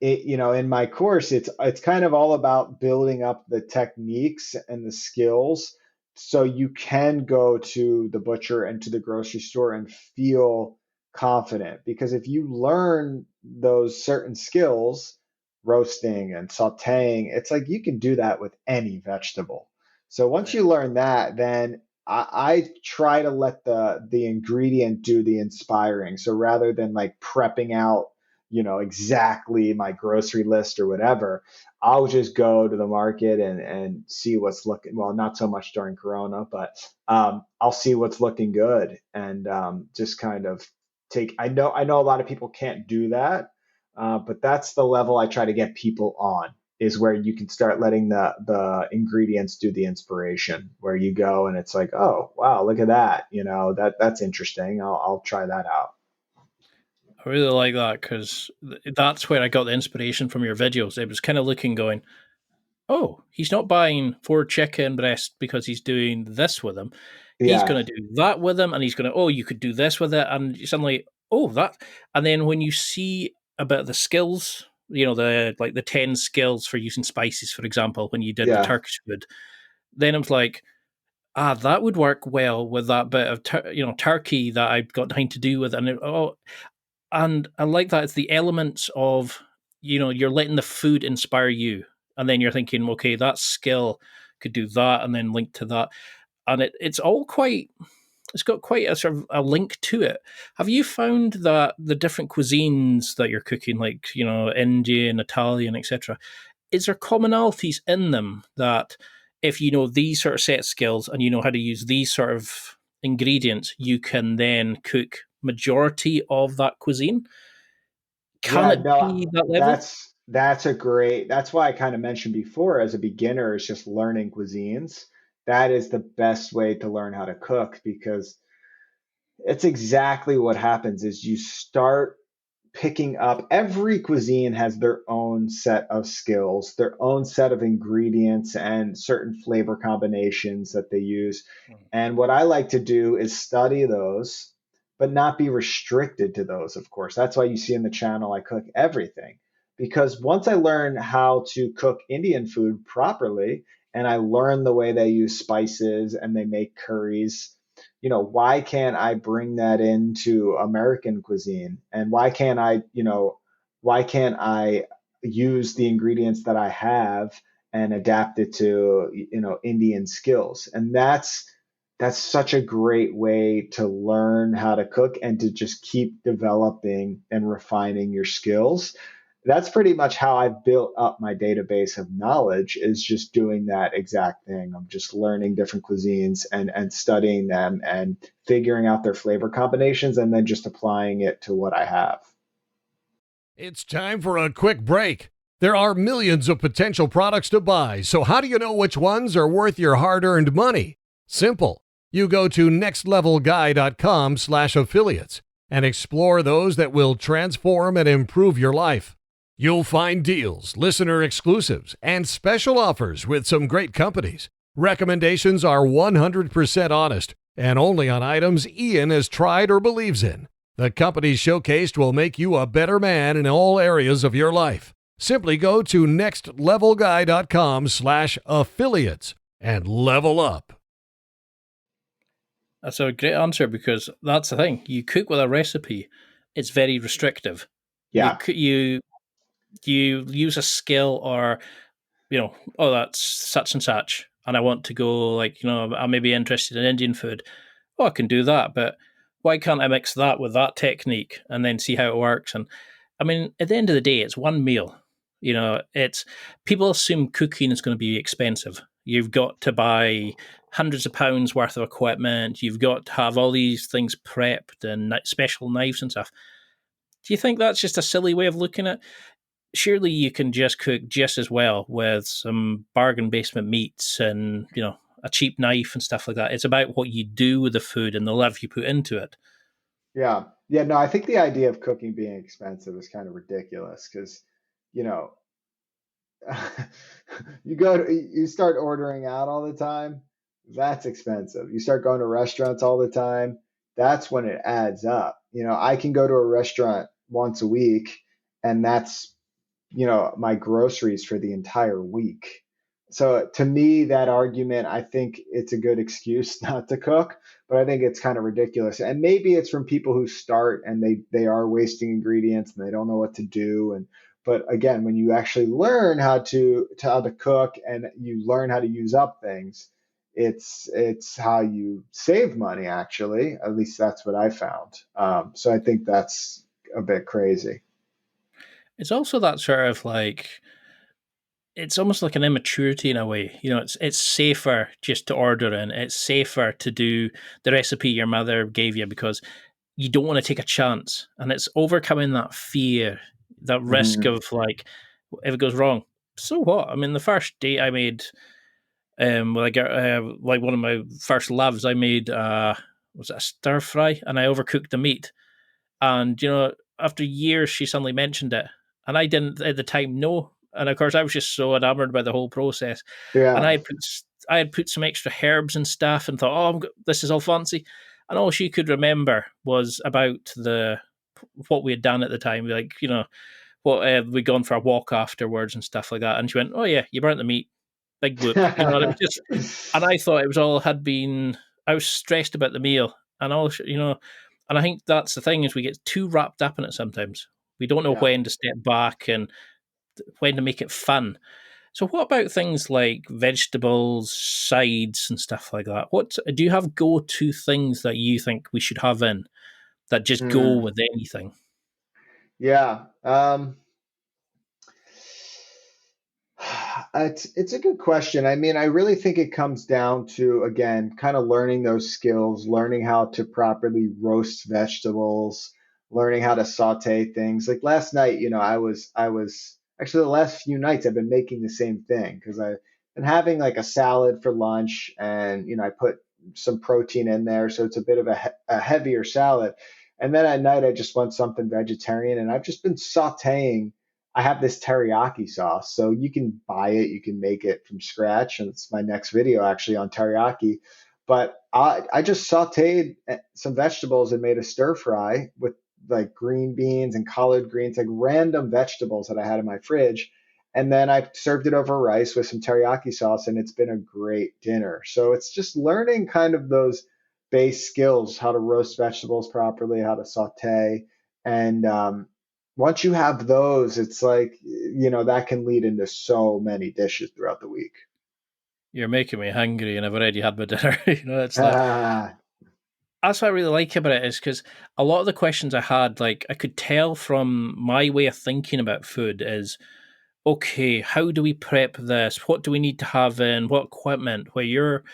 In my course, it's kind of all about building up the techniques and the skills so you can go to the butcher and to the grocery store and feel confident. Because if you learn those certain skills, roasting and sauteing, it's like you can do that with any vegetable. So once Yeah. you learn that, then I try to let the ingredient do the inspiring. So rather than like prepping out, exactly my grocery list or whatever, I'll just go to the market and see what's looking, well, not so much during Corona, but I'll see what's looking good and just kind of take. I know a lot of people can't do that, but that's the level I try to get people on, is where you can start letting the ingredients do the inspiration, where you go and it's like, oh wow, look at that, that's interesting. I'll try that out. I really like that because that's where I got the inspiration from your videos. It was kind of looking, going, oh, he's not buying 4 chicken breasts because he's doing this with them. He's Yeah, going to do that with them, and he's going to, oh, you could do this with it, and suddenly, oh, that. And then when you see a bit of the skills, the 10 skills for using spices, for example, when you did the yeah, Turkish food, then I was like, that would work well with that bit of turkey that I've got nothing to do with, and I like that it's the elements of, you're letting the food inspire you. And then you're thinking, okay, that skill could do that and then link to that. And it's got quite a sort of a link to it. Have you found that the different cuisines that you're cooking, like, Indian, Italian, etc., is there commonalities in them that if you know these sort of set skills and you know how to use these sort of ingredients, you can then cook majority of that cuisine? Can yeah. it No, be that level? that's why I kind of mentioned before, as a beginner, is just learning cuisines. That is the best way to learn how to cook, because it's exactly what happens is you start picking up. Every cuisine has their own set of skills, their own set of ingredients, and certain flavor combinations that they use. And what I like to do is study those, but not be restricted to those, of course. That's why you see in the channel I cook everything. Because once I learn how to cook Indian food properly, and I learn the way they use spices and they make curries, why can't I bring that into American cuisine? And why can't I use the ingredients that I have and adapt it to, Indian skills? And that's such a great way to learn how to cook and to just keep developing and refining your skills. That's pretty much how I've built up my database of knowledge, is just doing that exact thing. I'm just learning different cuisines and studying them and figuring out their flavor combinations and then just applying it to what I have. It's time for a quick break. There are millions of potential products to buy, so how do you know which ones are worth your hard-earned money? Simple. You go to nextlevelguy.com/affiliates and explore those that will transform and improve your life. You'll find deals, listener exclusives, and special offers with some great companies. Recommendations are 100% honest and only on items Ian has tried or believes in. The companies showcased will make you a better man in all areas of your life. Simply go to nextlevelguy.com/affiliates and level up. That's a great answer, because that's the thing. You cook with a recipe, it's very restrictive. You Yeah. you you use a skill, or oh, that's such and such, and I want to go, like, I may be interested in Indian food. Oh, I can do that, but why can't I mix that with that technique and then see how it works? And I mean, at the end of the day, it's one meal. It's People assume cooking is going to be expensive. You've got to buy hundreds of pounds worth of equipment. You've got to have all these things prepped and special knives and stuff. Do you think that's just a silly way of looking at it? Surely you can just cook just as well with some bargain basement meats and a cheap knife and stuff like that. It's about what you do with the food and the love you put into it. Yeah. Yeah, no, I think the idea of cooking being expensive is kind of ridiculous because, you know, you start ordering out all the time, that's expensive. You start going to restaurants all the time, that's when it adds up. I can go to a restaurant once a week, and that's my groceries for the entire week. So to me, that argument, I think it's a good excuse not to cook, but I think it's kind of ridiculous. And maybe it's from people who start and they are wasting ingredients and they don't know what to do. And but again, when you actually learn how to cook and you learn how to use up things, it's how you save money actually. At least that's what I found. So I think that's a bit crazy. It's also that sort of like, it's almost like an immaturity in a way. It's safer just to order in. It's safer to do the recipe your mother gave you because you don't want to take a chance. And it's overcoming that fear, that risk Mhm. of like, if it goes wrong, so what? I mean, the first day I made, like one of my first loves, I made was it a stir fry, and I overcooked the meat. And after years, she suddenly mentioned it, and I didn't at the time know. And of course, I was just so enamored by the whole process. And Yeah. I had put some extra herbs and stuff, and thought, oh, this is all fancy. And all she could remember was about the what we had done at the time, like what we'd gone for a walk afterwards and stuff like that. And she went, "Oh yeah, you burnt the meat, big whoop," And it was just, and I thought it was all had been. I was stressed about the meal, and and I think that's the thing is we get too wrapped up in it sometimes. We don't know Yeah. when to step back and when to make it fun. So, what about things like vegetables, sides, and stuff like that? What do you have go-to things that you think we should have in that just go Mm, with anything? yeah. It's a good question. I mean, I really think it comes down to, again, kind of learning those skills, learning how to properly roast vegetables, learning how to saute things. Like last night, I was actually the last few nights I've been making the same thing because I've been having like a salad for lunch, and I put some protein in there, so it's a bit of a heavier salad. And then at night, I just want something vegetarian, and I've just been sauteing. I have this teriyaki sauce, so you can buy it, you can make it from scratch, and it's my next video actually on teriyaki. But I just sauteed some vegetables and made a stir fry with like green beans and collard greens, like random vegetables that I had in my fridge. And then I served it over rice with some teriyaki sauce, and it's been a great dinner. So it's just learning kind of those base skills, how to roast vegetables properly, how to saute. And once you have those, it's like, that can lead into so many dishes throughout the week. You're making me hungry, and I've already had my dinner. It's like Ah, that's what I really like about it is because a lot of the questions I had, like I could tell from my way of thinking about food is okay, how do we prep this? What do we need to have in? What equipment? Where you're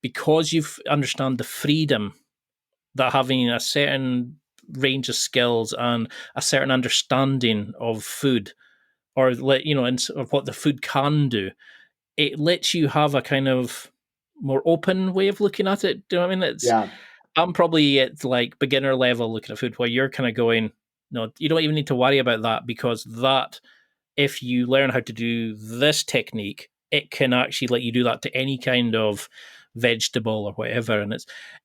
because you've understand the freedom that having a certain range of skills and a certain understanding of food, or of what the food can do, it lets you have a kind of more open way of looking at it. Do you know what I mean? yeah, I'm probably at like beginner level looking at food where you're kind of going, no, you don't even need to worry about that because that if you learn how to do this technique, it can actually let you do that to any kind of vegetable or whatever. And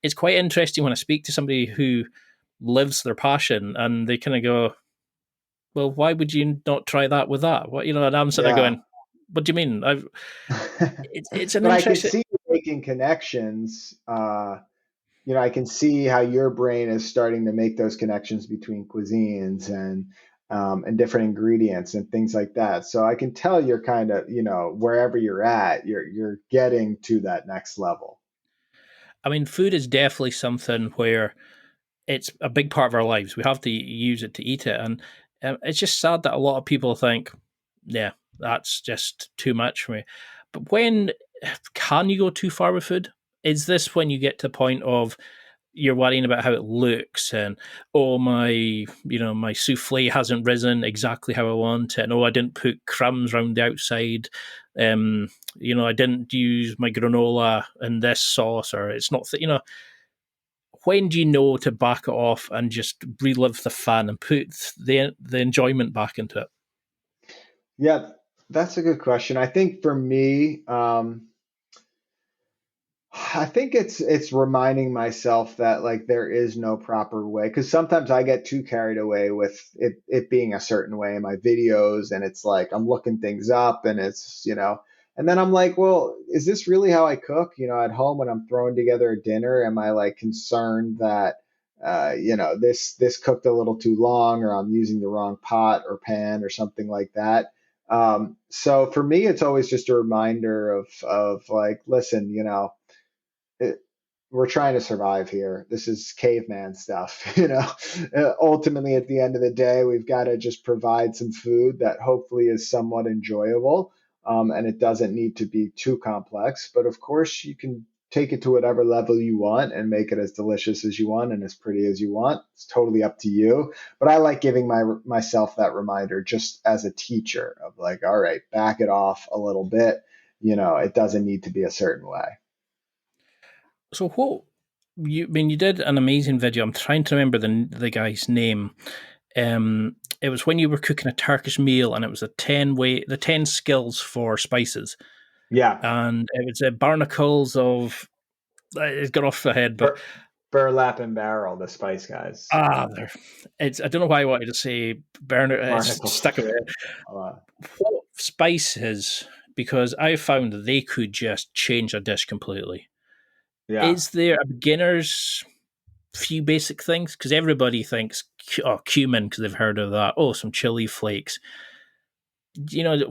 it's quite interesting when I speak to somebody who lives their passion and they kind of go, well, why would you not try that with that? What and I'm sitting there yeah. going, what do you mean? It's an But I can interesting. see you making connections. I can see how your brain is starting to make those connections between cuisines and different ingredients and things like that. So I can tell you're kind of, wherever you're at, you're getting to that next level. I mean, food is definitely something where it's a big part of our lives. We have to use it to eat it, and it's just sad that a lot of people think, yeah, that's just too much for me. But when can you go too far with food? Is this when you get to the point of you're worrying about how it looks and oh my souffle hasn't risen exactly how I want it and oh I didn't put crumbs around the outside I didn't use my granola in this sauce, or it's not, when do you know to back it off and just relive the fun and put the enjoyment back into it? Yeah, that's a good question. I think for me, I think it's reminding myself that like there is no proper way, because sometimes I get too carried away with it being a certain way in my videos, and it's like I'm looking things up and it's, and then I'm like, well, is this really how I cook? At home when I'm throwing together a dinner, am I like concerned that this cooked a little too long, or I'm using the wrong pot or pan or something like that? So for me, it's always just a reminder of like, listen, it, we're trying to survive here. This is caveman stuff, Ultimately, at the end of the day, we've got to just provide some food that hopefully is somewhat enjoyable, and it doesn't need to be too complex. But of course, you can take it to whatever level you want and make it as delicious as you want and as pretty as you want. It's totally up to you. But I like giving myself that reminder just as a teacher of like, all right, back it off a little bit. It doesn't need to be a certain way. So you did an amazing video. I'm trying to remember the guy's name. It was when you were cooking a Turkish meal, and it was the 10 skills for spices, Yeah. and it was barnacles of. It got off the head, but Burlap and Barrel, the Spice Guys. there. It's I don't know why I wanted to say It's Barnacles. stuck in my head. What spices? Because I found that they could just change a dish completely. Yeah. Is there a beginner's few basic things? Because everybody thinks, cumin, because they've heard of that. Oh, some chili flakes.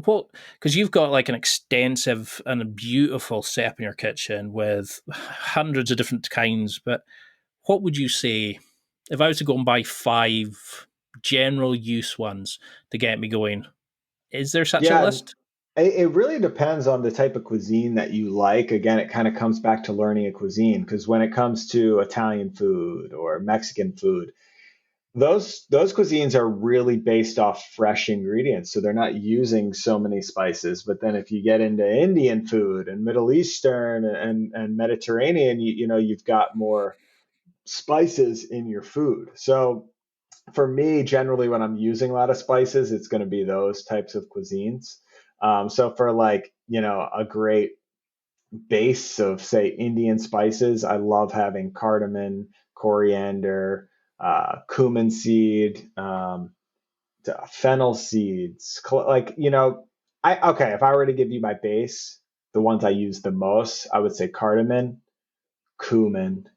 What? Because you've got like an extensive and a beautiful setup in your kitchen with hundreds of different kinds. But what would you say if I was to go and buy 5 general use ones to get me going? Is there such a Yeah. list? It really depends on the type of cuisine that you like. Again, it kind of comes back to learning a cuisine, because when it comes to Italian food or Mexican food, those cuisines are really based off fresh ingredients, so they're not using so many spices. But then if you get into Indian food and Middle Eastern and Mediterranean, you've got more spices in your food. So for me, generally, when I'm using a lot of spices, it's going to be those types of cuisines. So for like, a great base of, say, Indian spices, I love having cardamom, coriander, cumin seed, fennel seeds. Okay, if I were to give you my base, the ones I use the most, I would say cardamom, cumin,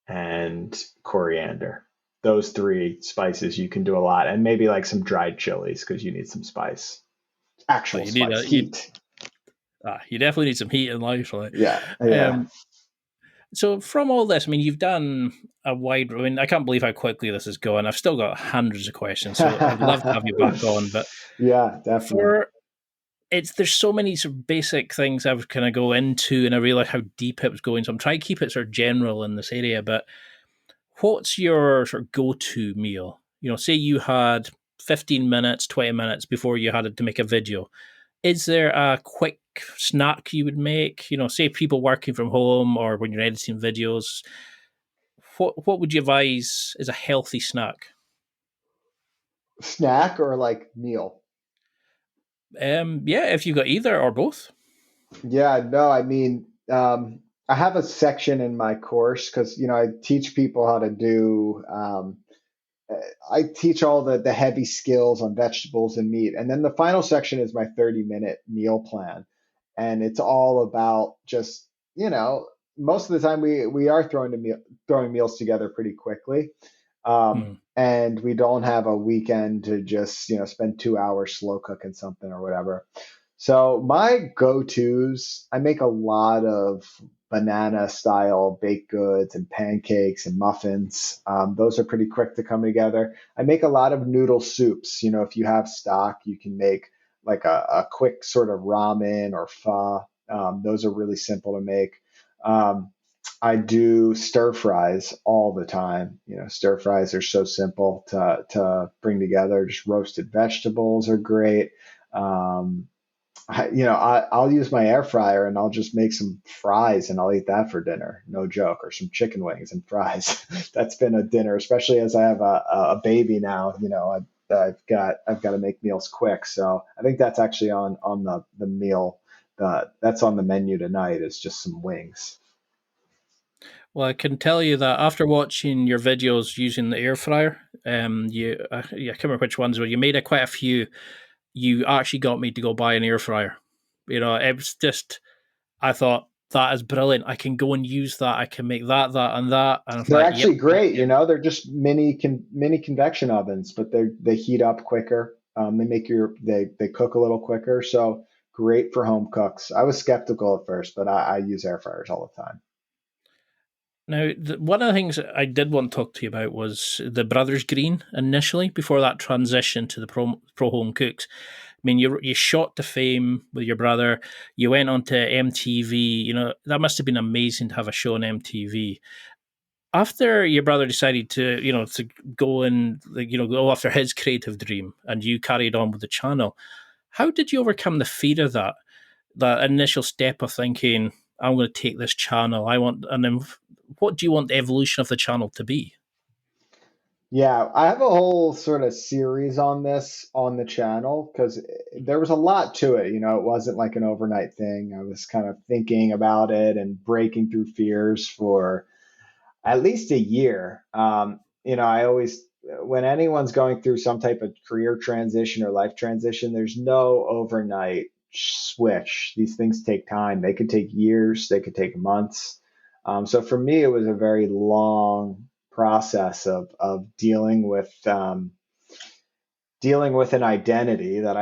and coriander. Those 3 spices you can do a lot, and maybe like some dried chilies because you need some spice, Oh, actual you need spice, a you, heat. you definitely need some heat in life, right? Yeah, yeah. Um, So from all this, you've done a wide. I can't believe how quickly this is going. I've still got hundreds of questions, so I'd love to have you back on. But Yeah, definitely. for there's so many sort of basic things I was kind of go into, and I realized how deep it was going. So I'm trying to keep it sort of general in this area. But what's your sort of go-to meal? Say you had 15 minutes, 20 minutes before you had to make a video. Is there a quick snack you would make? Say people working from home or when you're editing videos. What would you advise is a healthy snack? Snack or like meal? Yeah, if you've got either or both. Yeah, no, I mean, I have a section in my course because, I teach people how to do, I teach all the heavy skills on vegetables and meat. And then the final section is my 30-minute meal plan. And it's all about just, most of the time we are throwing meals together pretty quickly. And we don't have a weekend to just, spend 2 hours slow cooking something or whatever. So my go-tos, I make a lot of banana style baked goods and pancakes and muffins. Those are pretty quick to come together. I make a lot of noodle soups. If you have stock, you can make like a quick sort of ramen or pho. Those are really simple to make. I do stir fries all the time. Stir fries are so simple to bring together. Just roasted vegetables are great. Um, I'll use my air fryer and I'll just make some fries and I'll eat that for dinner. No joke, or some chicken wings and fries. That's been a dinner, especially as I have a baby now. I've got to make meals quick. So I think that's actually on the meal that's on the menu tonight is just some wings. Well, I can tell you that after watching your videos using the air fryer, I can't remember which ones, but you made quite a few. You actually got me to go buy an air fryer. It was just, I thought that is brilliant. I can go and use that. I can make that, and that. And I'm They're like, yep, actually yep, great. yep. They're just mini convection ovens, but they heat up quicker. They cook a little quicker. So great for home cooks. I was skeptical at first, but I use air fryers all the time. Now, one of the things I did want to talk to you about was the Brothers Green initially, before that transition to the pro home cooks. I mean, you shot to fame with your brother. You went on to MTV. That must have been amazing to have a show on MTV. After your brother decided to go and go after his creative dream, and you carried on with the channel, how did you overcome the fear of that initial step of thinking, I'm going to take this channel, and then what do you want the evolution of the channel to be? Yeah, I have a whole sort of series on this on the channel because there was a lot to it. It wasn't like an overnight thing. I was kind of thinking about it and breaking through fears for at least a year. I always, when anyone's going through some type of career transition or life transition, there's no overnight switch. These things take time. They could take years, they could take months. So for me, it was a very long process of dealing with an identity that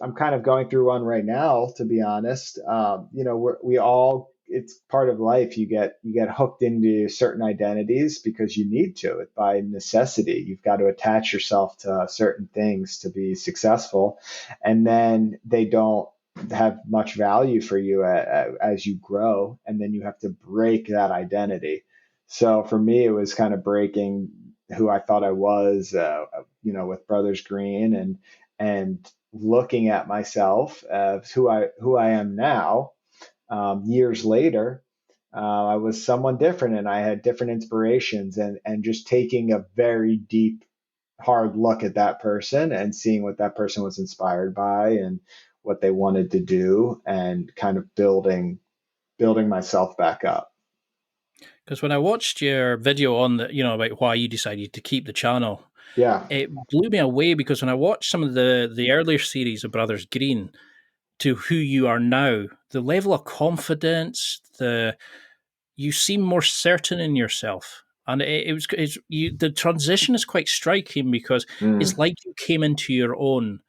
I'm kind of going through one right now, to be honest. We all, it's part of life. You get hooked into certain identities because you need to, by necessity. You've got to attach yourself to certain things to be successful, and then they don't have much value for you as you grow, and then you have to break that identity. So for me, it was kind of breaking who I thought I was, with Brothers Green, and looking at myself as who I am now. Years later, I was someone different, and I had different inspirations, and just taking a very deep, hard look at that person and seeing what that person was inspired by and what they wanted to do, and kind of building myself back up. Because when I watched your video on about why you decided to keep the channel, Yeah, it blew me away because when I watched some of the earlier series of Brothers Green to who you are now, the level of confidence, you seem more certain in yourself. And the transition is quite striking because it's mm, like you came into your own.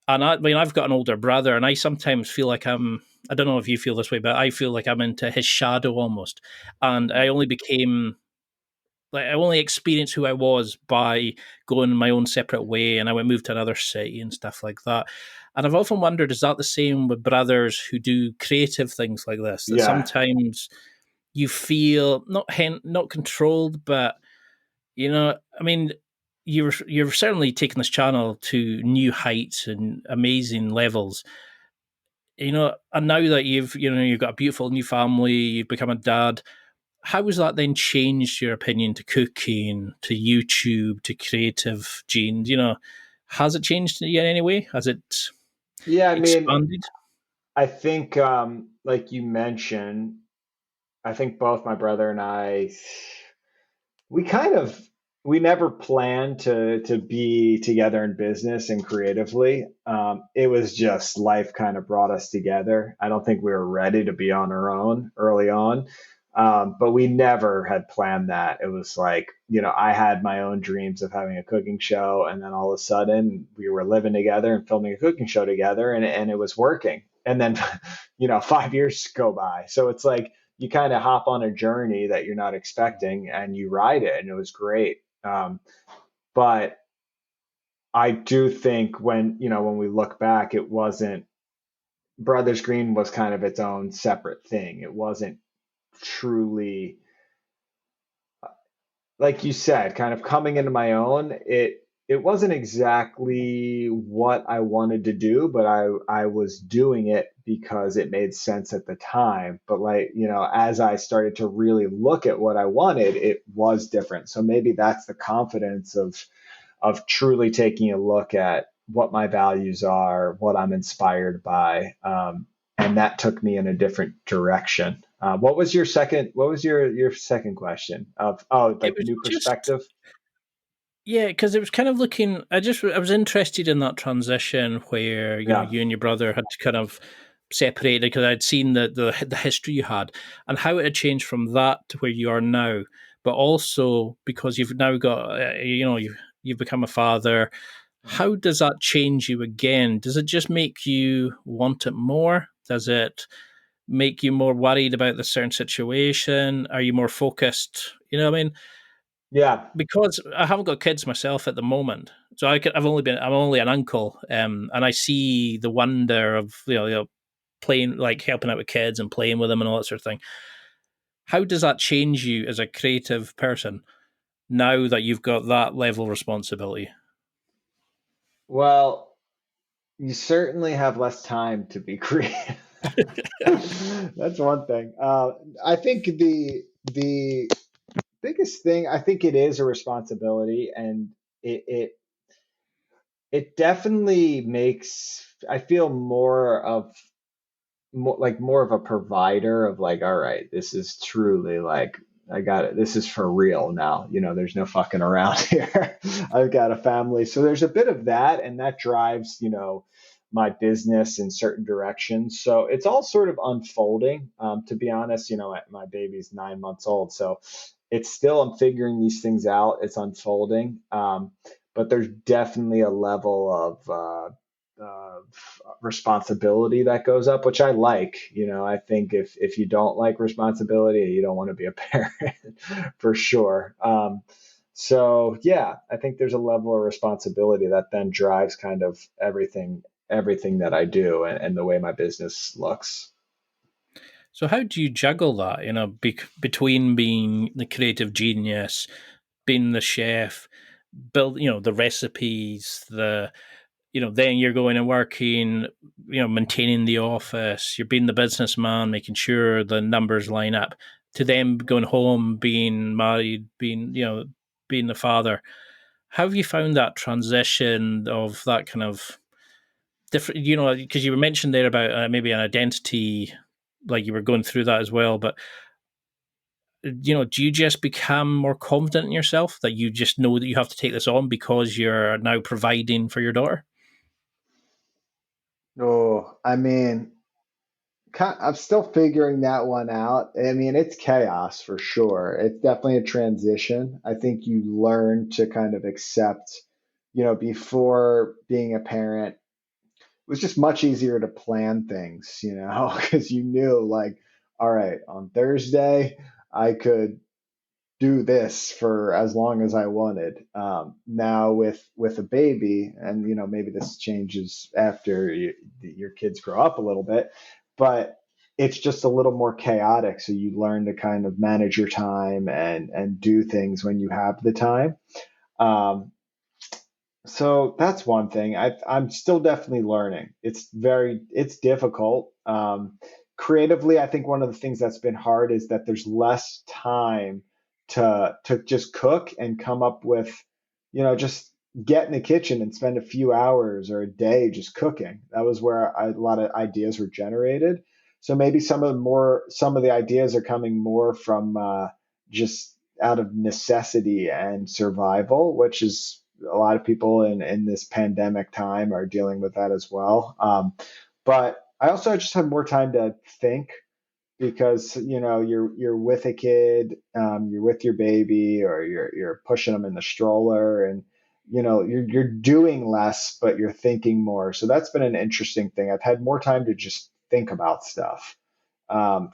And I mean, I've got an older brother, and I sometimes feel like I don't know if you feel this way, but I feel like I'm into his shadow almost. And I only experienced who I was by going my own separate way, and I went moved to another city and stuff like that. And I've often wondered, is that the same with brothers who do creative things like this? That yeah. sometimes you feel not controlled, but I mean, you're certainly taking this channel to new heights and amazing levels. And now that you've got a beautiful new family, you've become a dad. How has that then changed your opinion to cooking, to YouTube, to creative genes? Has it changed you in any way? Has it Yeah, I mean, expanded? I think, like you mentioned, I think both my brother and I, we kind of, we never planned to be together in business and creatively. It was just life kind of brought us together. I don't think we were ready to be on our own early on. But we never had planned that. It was like, I had my own dreams of having a cooking show, and then all of a sudden we were living together and filming a cooking show together, and it was working. And then, 5 years go by. So it's like you kind of hop on a journey that you're not expecting and you ride it, and it was great. But I do think when we look back, it wasn't, Brothers Green was kind of its own separate thing. It wasn't truly, like you said, kind of coming into my own. it wasn't exactly what I wanted to do, but I was doing it because it made sense at the time. But like, as I started to really look at what I wanted, it was different. So maybe that's the confidence of truly taking a look at what my values are, what I'm inspired by, and that took me in a different direction. What was your second? What was your second question? Of It like was new just, perspective. yeah, because it was kind of looking. I was interested in that transition where Yeah, you and your brother had to kind of separated because I'd seen the history you had and how it had changed from that to where you are now, but also because you've now got you've become a father. How does that change you again? Does it just make you want it more? Does it make you more worried about the certain situation? Are you more focused? You know what I mean? yeah. Because I haven't got kids myself at the moment, so I'm only an uncle, and I see the wonder of playing, like helping out with kids and playing with them and all that sort of thing. How does that change you as a creative person now that you've got that level of responsibility? Well, you certainly have less time to be creative. That's one thing. I think the biggest thing, I think it is a responsibility, and it it it definitely makes I feel more of a provider of like, all right, this is truly like I got it. This is for real now. There's no fucking around here. I've got a family. So there's a bit of that, and that drives, my business in certain directions. So it's all sort of unfolding. To be honest, my baby's 9 months old. So it's still, I'm figuring these things out. It's unfolding. But there's definitely a level of responsibility that goes up, which I like. I think if you don't like responsibility, you don't want to be a parent for sure. So yeah, I think there's a level of responsibility that then drives kind of everything that I do and the way my business looks. So how do you juggle that? Between being the creative genius, being the chef, build the recipes, then you're going and working, maintaining the office, you're being the businessman, making sure the numbers line up, to them going home, being married, being the father. How have you found that transition of that kind of different, because you were mentioned there about maybe an identity, like you were going through that as well, but do you just become more confident in yourself that you just know that you have to take this on because you're now providing for your daughter? Oh, I mean, I'm still figuring that one out. I mean, it's chaos for sure. It's definitely a transition. I think you learn to kind of accept, before being a parent, it was just much easier to plan things, because you knew like, all right, on Thursday, I could do this for as long as I wanted. Now with a baby, and maybe this changes after your kids grow up a little bit, but it's just a little more chaotic. So you learn to kind of manage your time and do things when you have the time. Um, so that's one thing. I'm still definitely learning. It's difficult. Creatively, I think one of the things that's been hard is that there's less time to just cook and come up with, just get in the kitchen and spend a few hours or a day just cooking. That was where a lot of ideas were generated. So maybe some of the ideas are coming more from just out of necessity and survival, which is a lot of people in this pandemic time are dealing with that as well. But I also just have more time to think because you're with a kid, you're with your baby, or you're pushing them in the stroller, and you're doing less, but you're thinking more. So that's been an interesting thing. I've had more time to just think about stuff,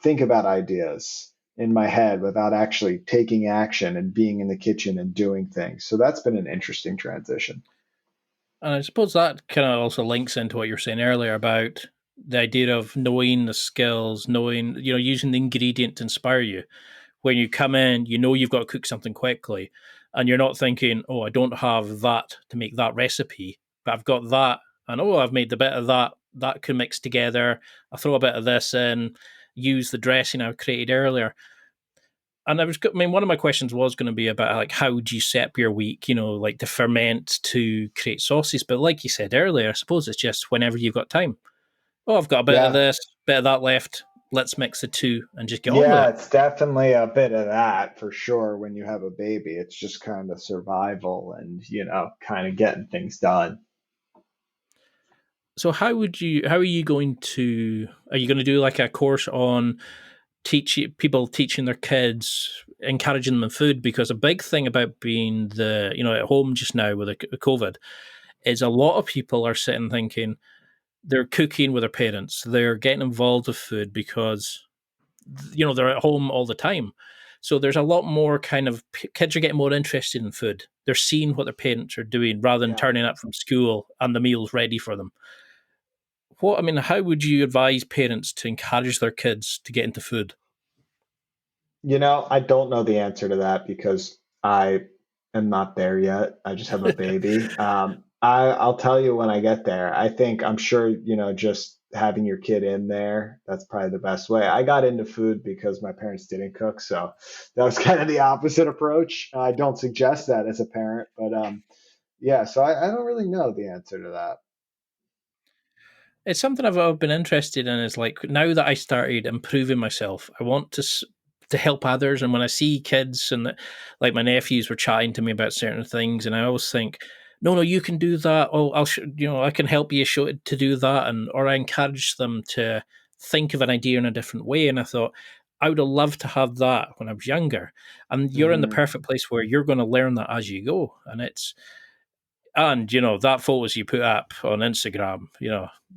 think about ideas in my head without actually taking action and being in the kitchen and doing things. So that's been an interesting transition. And I suppose that kind of also links into what you were saying earlier about the idea of knowing the skills, knowing, using the ingredient to inspire you. When you come in, you know you've got to cook something quickly, and you're not thinking, oh, I don't have that to make that recipe, but I've got that, and oh, I've made a bit of that. That can mix together. I throw a bit of this in, use the dressing I created earlier. And I mean, one of my questions was going to be about like how do you set up your week, like to ferment to create sauces. But like you said earlier, I suppose it's just whenever you've got time. Oh, I've got a bit of Yeah. this, bit of that left. Let's mix the two and just get on with Yeah, it. it's definitely a bit of that for sure when you have a baby. It's just kind of survival and, kind of getting things done. So how are you going to, are you going to do like a course on people teaching their kids, encouraging them in food? Because a big thing about being at home just now with the COVID is a lot of people are sitting thinking they're cooking with their parents. They're getting involved with food because they're at home all the time. So there's a lot more kind of kids are getting more interested in food. They're seeing what their parents are doing rather than Yeah. turning up from school and the meal's ready for them. How would you advise parents to encourage their kids to get into food? I don't know the answer to that because I am not there yet. I just have a baby. I'll tell you when I get there. I'm sure, just having your kid in there, that's probably the best way. I got into food because my parents didn't cook, so that was kind of the opposite approach. I don't suggest that as a parent, but yeah, so I don't really know the answer to that. It's something I've been interested in. Is like now that I started improving myself, I want to help others. And when I see kids and like my nephews were chatting to me about certain things, and I always think, no, you can do that. Oh, I can help you show it to do that, or I encourage them to think of an idea in a different way. And I thought I would have loved to have that when I was younger. And you're in the Hmm. perfect place where you're going to learn that as you go, and that photos you put up on Instagram,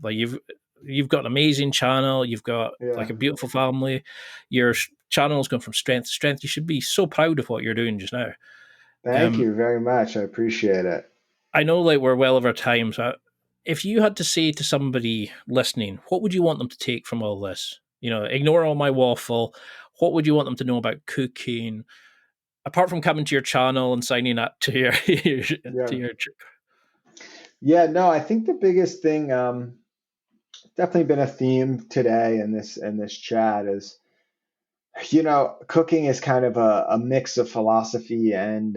like you've got an amazing channel, you've got like Yeah. a beautiful family, your channel's gone from strength to strength. You should be so proud of what you're doing just now. Thank um you very much. I appreciate it. I know like we're well over time, so if you had to say to somebody listening, what would you want them to take from all this? Ignore all my waffle. What would you want them to know about cooking, apart from coming to your channel and signing up to your to Yeah. your Yeah, no, I think the biggest thing, definitely been a theme today in this chat is, cooking is kind of a mix of philosophy and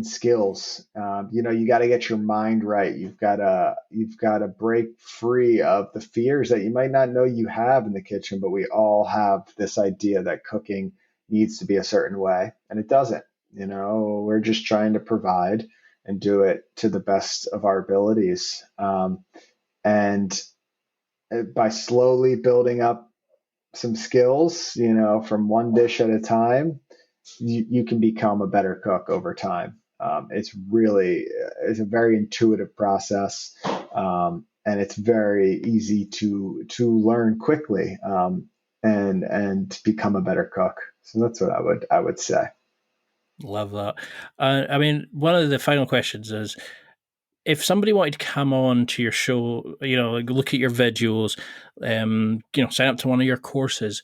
skills. You got to get your mind right. You've got to break free of the fears that you might not know you have in the kitchen, but we all have this idea that cooking needs to be a certain way, and it doesn't. We're just trying to provide and do it to the best of our abilities. And by slowly building up some skills, from one dish at a time, you can become a better cook over time. It's a very intuitive process, and it's very easy to learn quickly, and become a better cook. So that's what I would say. Love that. I mean, one of the final questions is if somebody wanted to come on to your show, like look at your videos, sign up to one of your courses,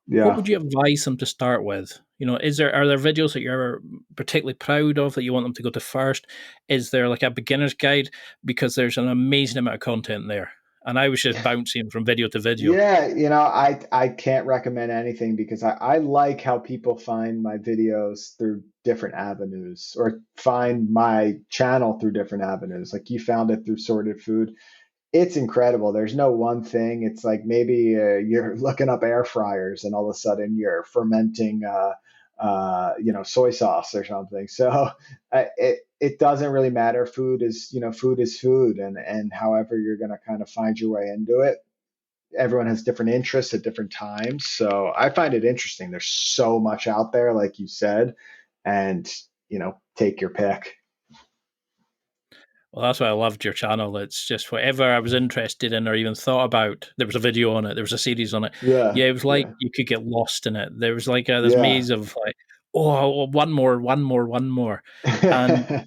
what Yeah. would you advise them to start with? Are there videos that you're particularly proud of that you want them to go to first? Is there like a beginner's guide? Because there's an amazing amount of content there. And I was just bouncing from video to video. Yeah, I can't recommend anything because I like how people find my videos through different avenues or find my channel through different avenues. Like you found it through Sorted Food. It's incredible. There's no one thing. It's like maybe you're looking up air fryers and all of a sudden you're fermenting, soy sauce or something. So it doesn't really matter. Food is food, and however you're going to kind of find your way into it. Everyone has different interests at different times. So I find it interesting. There's so much out there, like you said, and take your pick. Well, that's why I loved your channel. It's just whatever I was interested in or even thought about, there was a video on it, there was a series on it. Yeah, Yeah, it was like yeah, you could get lost in it. There was like this yeah. maze of like, oh, one more, one more, one more. And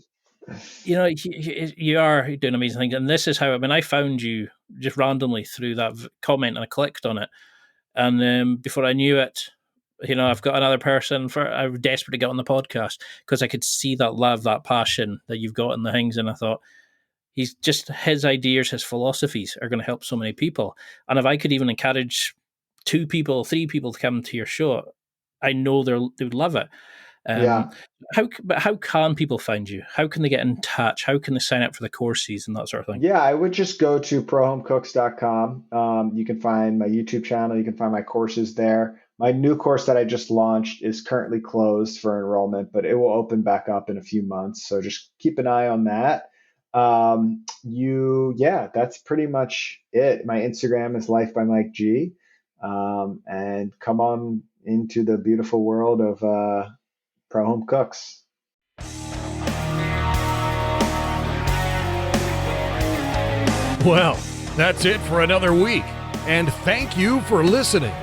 you are doing amazing things. And this is how, I mean, I found you just randomly through that comment and I clicked on it. And before I knew it, I've got another person I'm desperate to get on the podcast because I could see that love, that passion that you've got in the things. And I thought, his ideas, his philosophies are going to help so many people. And if I could even encourage 2 people, 3 people to come to your show, I know they would love it. Yeah. How can people find you? How can they get in touch? How can they sign up for the courses and that sort of thing? Yeah, I would just go to prohomecooks.com. You can find my YouTube channel. You can find my courses there. My new course that I just launched is currently closed for enrollment, but it will open back up in a few months. So just keep an eye on that. Yeah, that's pretty much it. My Instagram is Life by Mike G. And come on into the beautiful world of Pro Home Cooks. Well, that's it for another week, and thank you for listening.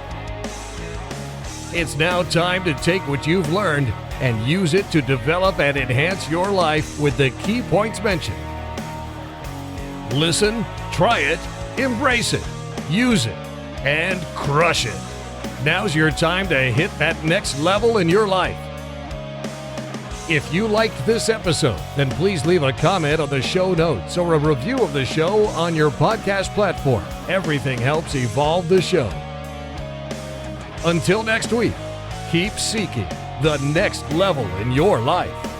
It's now time to take what you've learned and use it to develop and enhance your life with the key points mentioned. Listen, try it, embrace it, use it, and crush it. Now's your time to hit that next level in your life. If you liked this episode, then please leave a comment on the show notes or a review of the show on your podcast platform. Everything helps evolve the show. Until next week, keep seeking the next level in your life.